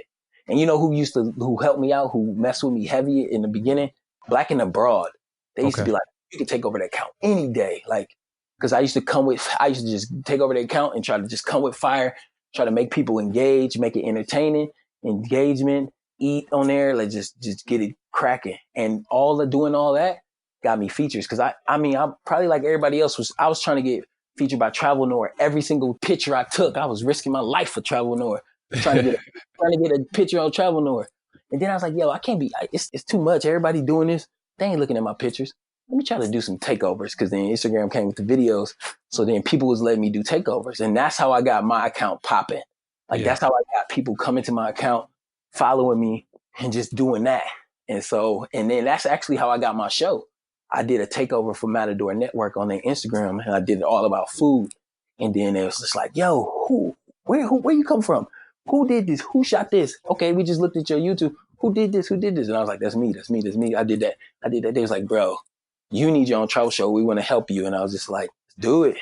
And you know who helped me out, who messed with me heavy in the beginning? Black and Abroad. They used to be like, you can take over the account any day. Like, because I used to just take over the account and try to just come with fire, try to make people engage, make it entertaining, engagement, eat on there, like just get it cracking. And doing all that got me features. Cause I mean, I'm probably like everybody else I was trying to get featured by Travel Noir. Every single picture I took, I was risking my life for Travel Noir, trying to get a picture on Travel Noir. And then I was like, yo, I can't be, it's too much. Everybody doing this. They ain't looking at my pictures. Let me try to do some takeovers. Cause then Instagram came with the videos. So then people was letting me do takeovers. And that's how I got my account popping. Like that's how I got people coming to my account, following me and just doing that. And then that's actually how I got my show. I did a takeover for Matador Network on their Instagram, and I did it all about food. And then it was just like, yo, where you come from? Who did this? Who shot this? Okay, we just looked at your YouTube. Who did this? And I was like, that's me. I did that. They was like, bro, you need your own travel show. We want to help you. And I was just like, do it.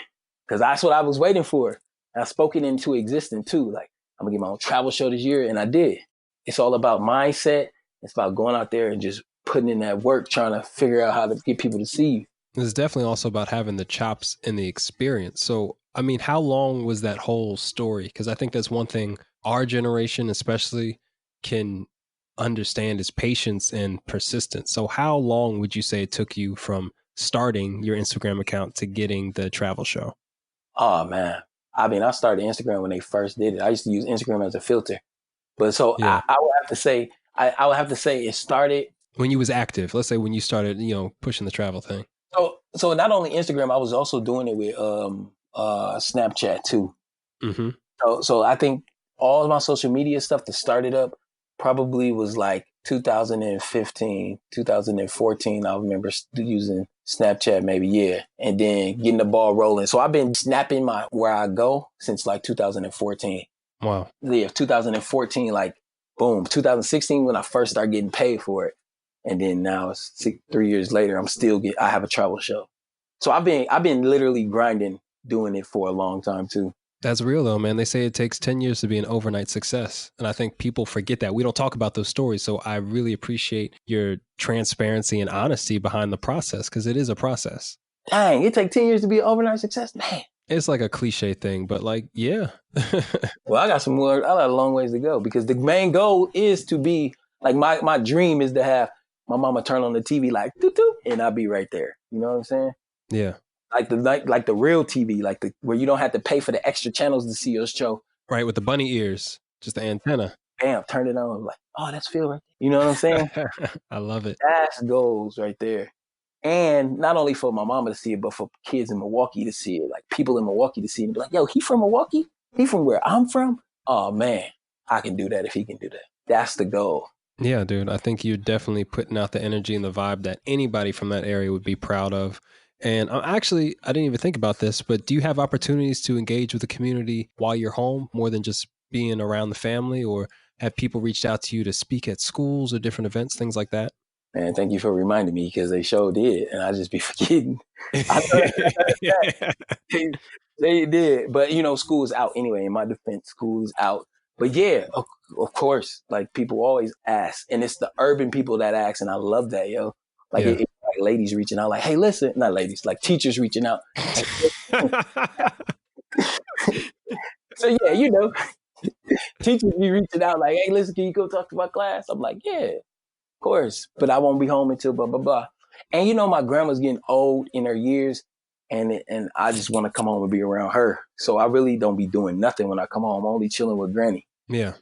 Because that's what I was waiting for. And I spoke it into existence too. Like, I'm gonna get my own travel show this year. And I did. It's all about mindset. It's about going out there and just putting in that work, trying to figure out how to get people to see you. It's definitely also about having the chops and the experience. So, I mean, how long was that whole story? Because I think that's one thing our generation especially can understand is patience and persistence. So how long would you say it took you from starting your Instagram account to getting the travel show? Oh, man. I mean, I started Instagram when they first did it. I used to use Instagram as a filter. But so I would have to say I would have to say it started. When you was active, let's say when you started, pushing the travel thing. So not only Instagram, I was also doing it with Snapchat too. Mm-hmm. So I think all of my social media stuff that started up probably was like 2015, 2014. I remember using Snapchat maybe, yeah, and then getting the ball rolling. So I've been snapping my where I go since like 2014. Wow. Yeah, 2014, like boom. 2016 when I first started getting paid for it, and then now it's 3 years later, I have a travel show. So I've been literally grinding, doing it for a long time too. That's real though, man. They say it takes 10 years to be an overnight success. And I think people forget that. We don't talk about those stories. So I really appreciate your transparency and honesty behind the process, because it is a process. Dang, it takes 10 years to be an overnight success? Man. It's like a cliche thing, but like, yeah. Well, I got a long ways to go, because the main goal is to be like, my dream is to have my mama turn on the TV like doo doo, and I'll be right there. You know what I'm saying? Yeah. Like the real TV, like where you don't have to pay for the extra channels to see your show. Right, with the bunny ears, just the antenna. Bam, turn it on. Like, oh, that's Phil right there. You know what I'm saying? I love it. That's goals right there. And not only for my mama to see it, but for kids in Milwaukee to see it, like people in Milwaukee to see it and be like, yo, he from Milwaukee? He from where I'm from? Oh man, I can do that if he can do that. That's the goal. Yeah, dude. I think you're definitely putting out the energy and the vibe that anybody from that area would be proud of. And I didn't even think about this, but do you have opportunities to engage with the community while you're home more than just being around the family, or have people reached out to you to speak at schools or different events, things like that? Man, thank you for reminding me, because they sure did, and I just be forgetting. They did, but school's out anyway. In my defense, school's out. But yeah, of course, like people always ask, and it's the urban people that ask, and I love that, yo. Like, yeah. it's like ladies reaching out, like, hey, listen, not ladies, like teachers reaching out. So yeah, teachers be reaching out like, hey, listen, can you go talk to my class? I'm like, yeah, of course, but I won't be home until blah, blah, blah. And my grandma's getting old in her years, and I just want to come home and be around her. So I really don't be doing nothing when I come home. I'm only chilling with Granny. Yeah.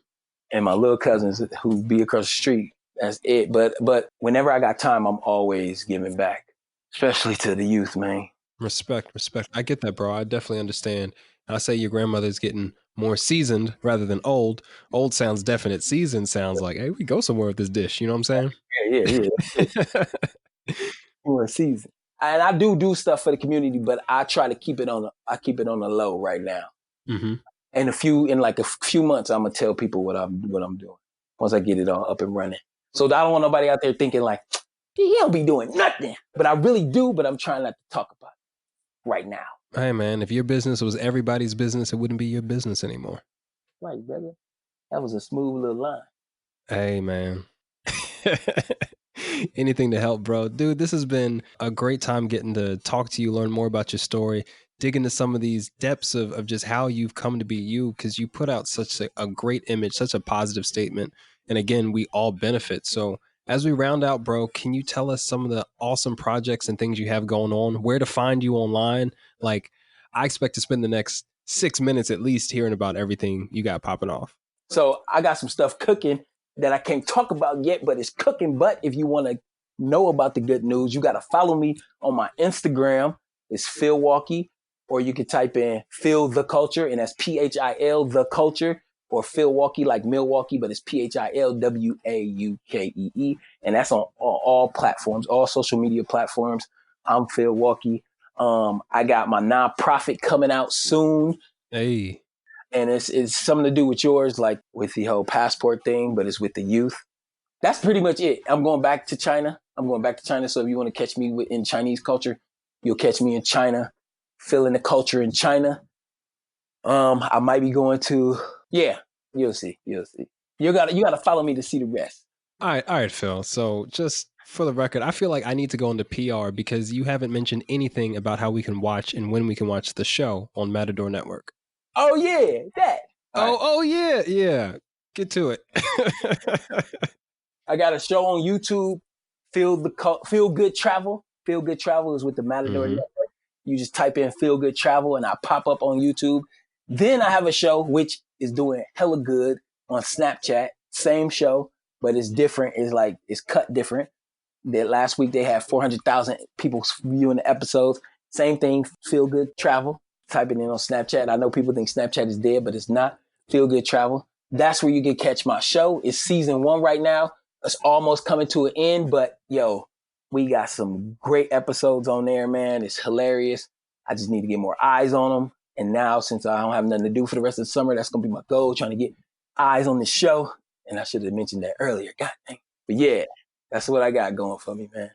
And my little cousins who be across the street. That's it. But whenever I got time, I'm always giving back, especially to the youth, man. Respect. I get that, bro. I definitely understand. I say your grandmother's getting more seasoned rather than old. Old sounds definite. Seasoned sounds like, hey, we go somewhere with this dish. You know what I'm saying? Yeah. More seasoned. And I do stuff for the community, but I try to keep it on the low right now. Mm-hmm. In a few months, I'm gonna tell people what I'm doing once I get it all up and running. So I don't want nobody out there thinking like, he don't be doing nothing. But I really do, but I'm trying not to talk about it right now. Hey, man, if your business was everybody's business, it wouldn't be your business anymore. Right, brother. That was a smooth little line. Hey, man. Anything to help, bro. Dude, this has been a great time getting to talk to you, learn more about your story, dig into some of these depths of just how you've come to be you, because you put out such a great image, such a positive statement. And again, we all benefit. So as we round out, bro, can you tell us some of the awesome projects and things you have going on, where to find you online? Like, I expect to spend the next 6 minutes at least hearing about everything you got popping off. So I got some stuff cooking that I can't talk about yet, but it's cooking. But if you want to know about the good news, you got to follow me on my Instagram. It's Philwaukee, or you can type in Phil the Culture, and that's PHIL the Culture, or Philwaukee like Milwaukee, but it's PHILWAUKEE, and that's on all platforms, all social media platforms. I'm Philwaukee. I got my nonprofit coming out soon. Hey. And it's something to do with yours, like with the whole passport thing, but it's with the youth. That's pretty much it. I'm going back to China. So if you want to catch me in Chinese culture, you'll catch me in China, feeling the culture in China. I might be going to, you'll see. You gotta follow me to see the rest. All right, Phil. So just for the record, I feel like I need to go into PR because you haven't mentioned anything about how we can watch and when we can watch the show on Matador Network. Oh yeah, that. Oh yeah. Get to it. I got a show on YouTube, Feel Good Travel. Feel Good Travel is with the Matador Network. You just type in Feel Good Travel and I pop up on YouTube. Then I have a show which is doing hella good on Snapchat. Same show. but it's different. It's like, it's cut different. That last week they had 400,000 people viewing the episodes. Same thing, Feel Good Travel. Type it in on Snapchat. I know people think Snapchat is dead, but it's not. Feel Good Travel. That's where you can catch my show. It's season 1 right now. It's almost coming to an end, but yo, we got some great episodes on there, man. It's hilarious. I just need to get more eyes on them. And now, since I don't have nothing to do for the rest of the summer, that's going to be my goal, trying to get eyes on the show. And I should have mentioned that earlier. God dang. But yeah, that's what I got going for me, man.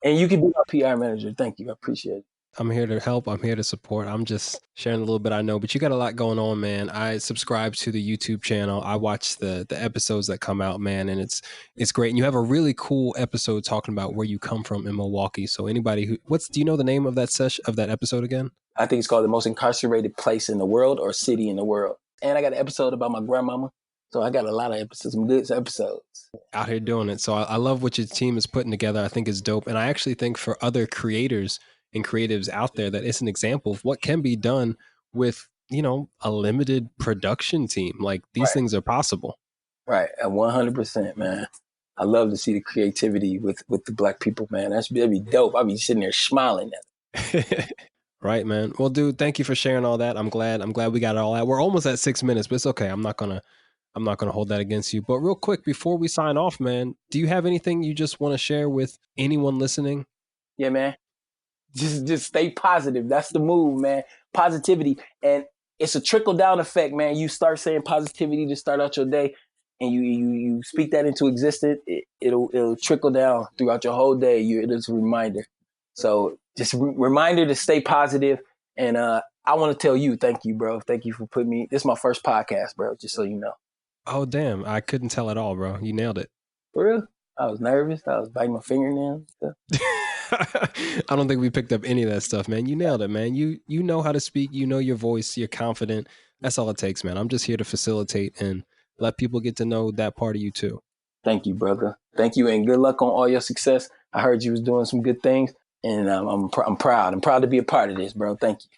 And you can be my PR manager. Thank you. I appreciate it. I'm here to help. I'm here to support. I'm just sharing a little bit I know, but you got a lot going on, man. I subscribe to the YouTube channel. I watch the episodes that come out, man, and it's great. And you have a really cool episode talking about where you come from in Milwaukee. So anybody do you know the name of that episode again? I think it's called The Most Incarcerated Place in the World or City in the World. And I got an episode about my grandmama. So I got a lot of episodes, some good episodes. Out here doing it. So I love what your team is putting together. I think it's dope. And I actually think for other creators and creatives out there that it's an example of what can be done with, a limited production team. Like these things are possible. Right. At 100%, man. I love to see the creativity with the Black people, man. That'd be dope. I'd be sitting there smiling at it. Right, man. Well, dude, thank you for sharing all that. I'm glad we got it all out. We're almost at 6 minutes, but it's okay. I'm not gonna hold that against you. But real quick, before we sign off, man, do you have anything you just want to share with anyone listening? Yeah, man. Just stay positive. That's the move, man. Positivity. And it's a trickle down effect, man. You start saying positivity to start out your day, and you speak that into existence. It'll trickle down throughout your whole day. It's a reminder. So just reminder to stay positive. And I want to tell you, thank you, bro. Thank you for putting me. This is my first podcast, bro. Just so you know. Oh, damn. I couldn't tell at all, bro. You nailed it. For real? I was nervous. I was biting my fingernails and stuff. I don't think we picked up any of that stuff, man. You nailed it, man. You know how to speak. You know your voice. You're confident. That's all it takes, man. I'm just here to facilitate and let people get to know that part of you too. Thank you, brother. Thank you, and good luck on all your success. I heard you was doing some good things, and I'm proud. I'm proud to be a part of this, bro. Thank you.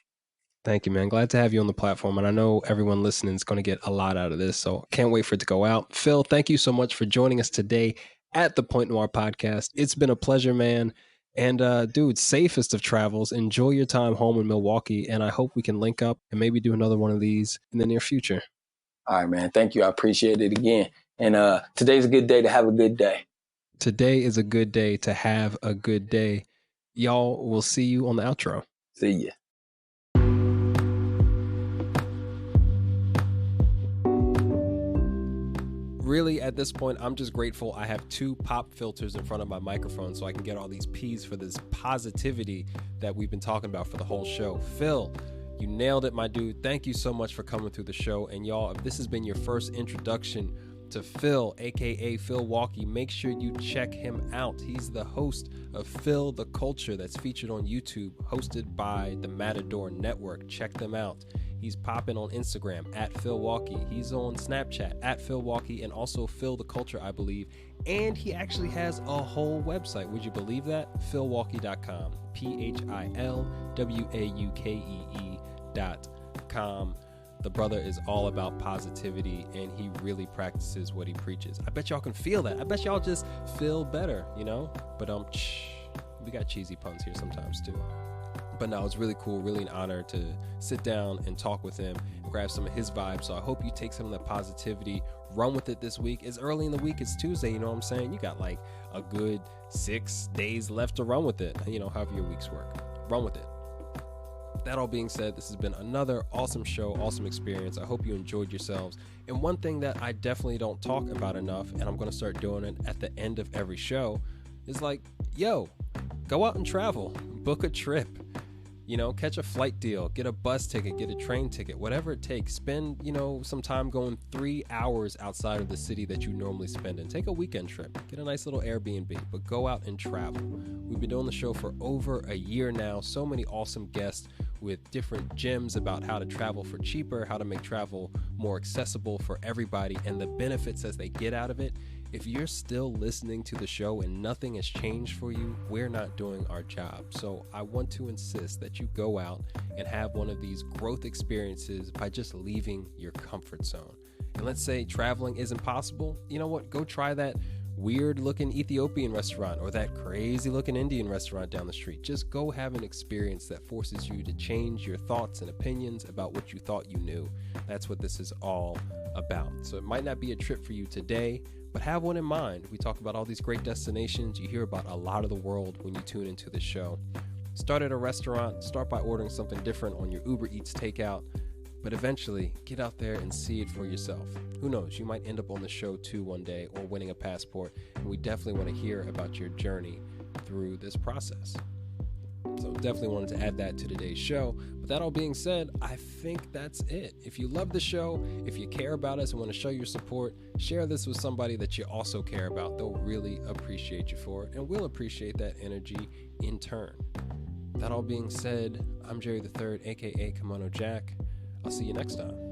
Thank you, man. Glad to have you on the platform. And I know everyone listening is going to get a lot out of this. So can't wait for it to go out. Phil, thank you so much for joining us today at the Point Noir podcast. It's been a pleasure, man. And dude, safest of travels. Enjoy your time home in Milwaukee. And I hope we can link up and maybe do another one of these in the near future. All right, man. Thank you. I appreciate it again. And today's a good day to have a good day. Today is a good day to have a good day. Y'all, we'll see you on the outro. See ya. Really, at this point, I'm just grateful I have 2 pop filters in front of my microphone so I can get all these P's for this positivity that we've been talking about for the whole show. Phil, you nailed it, my dude. Thank you so much for coming through the show. And y'all, if this has been your first introduction to Phil, aka Phil Walkie, make sure you check him out. He's the host of Phil the Culture that's featured on YouTube, hosted by the Matador Network. Check them out. He's popping on Instagram at Phil Walkie. He's on Snapchat at Phil Walkie, and also Phil the Culture, I believe. And he actually has a whole website. Would you believe that? philwalkie.com. philwaukeee.com. The brother is all about positivity, and he really practices what he preaches. I bet y'all can feel that. I bet y'all just feel better, But we got cheesy puns here sometimes too. But no, it's really cool, really an honor to sit down and talk with him and grab some of his vibes. So I hope you take some of that positivity, run with it this week. It's early in the week. It's Tuesday, you know what I'm saying? You got like a good 6 days left to run with it. However your weeks work. Run with it. That all being said, this has been another awesome show, awesome experience. I hope you enjoyed yourselves. And one thing that I definitely don't talk about enough, and I'm going to start doing it at the end of every show, is like, yo, go out and travel, book a trip. Catch a flight deal, get a bus ticket, get a train ticket, whatever it takes. Spend, some time going 3 hours outside of the city that you normally spend in. Take a weekend trip, get a nice little Airbnb, but go out and travel. We've been doing the show for over a year now. So many awesome guests with different gems about how to travel for cheaper, how to make travel more accessible for everybody, and the benefits as they get out of it. If you're still listening to the show and nothing has changed for you, we're not doing our job. So I want to insist that you go out and have one of these growth experiences by just leaving your comfort zone. And let's say traveling isn't possible. You know what? Go try that weird looking Ethiopian restaurant or that crazy looking Indian restaurant down the street. Just go have an experience that forces you to change your thoughts and opinions about what you thought you knew. That's what this is all about. So it might not be a trip for you today, but have one in mind. We talk about all these great destinations. You hear about a lot of the world when you tune into the show. Start at a restaurant, start by ordering something different on your Uber Eats takeout, but eventually get out there and see it for yourself. Who knows, you might end up on the show too one day or winning a passport, and we definitely want to hear about your journey through this process. So definitely wanted to add that to today's show. But that all being said, I think that's it. If you love the show, if you care about us and want to show your support, share this with somebody that you also care about. They'll really appreciate you for it, and we'll appreciate that energy in turn. That all being said, I'm Jerry the Third, aka Kimono Jack. I'll see you next time.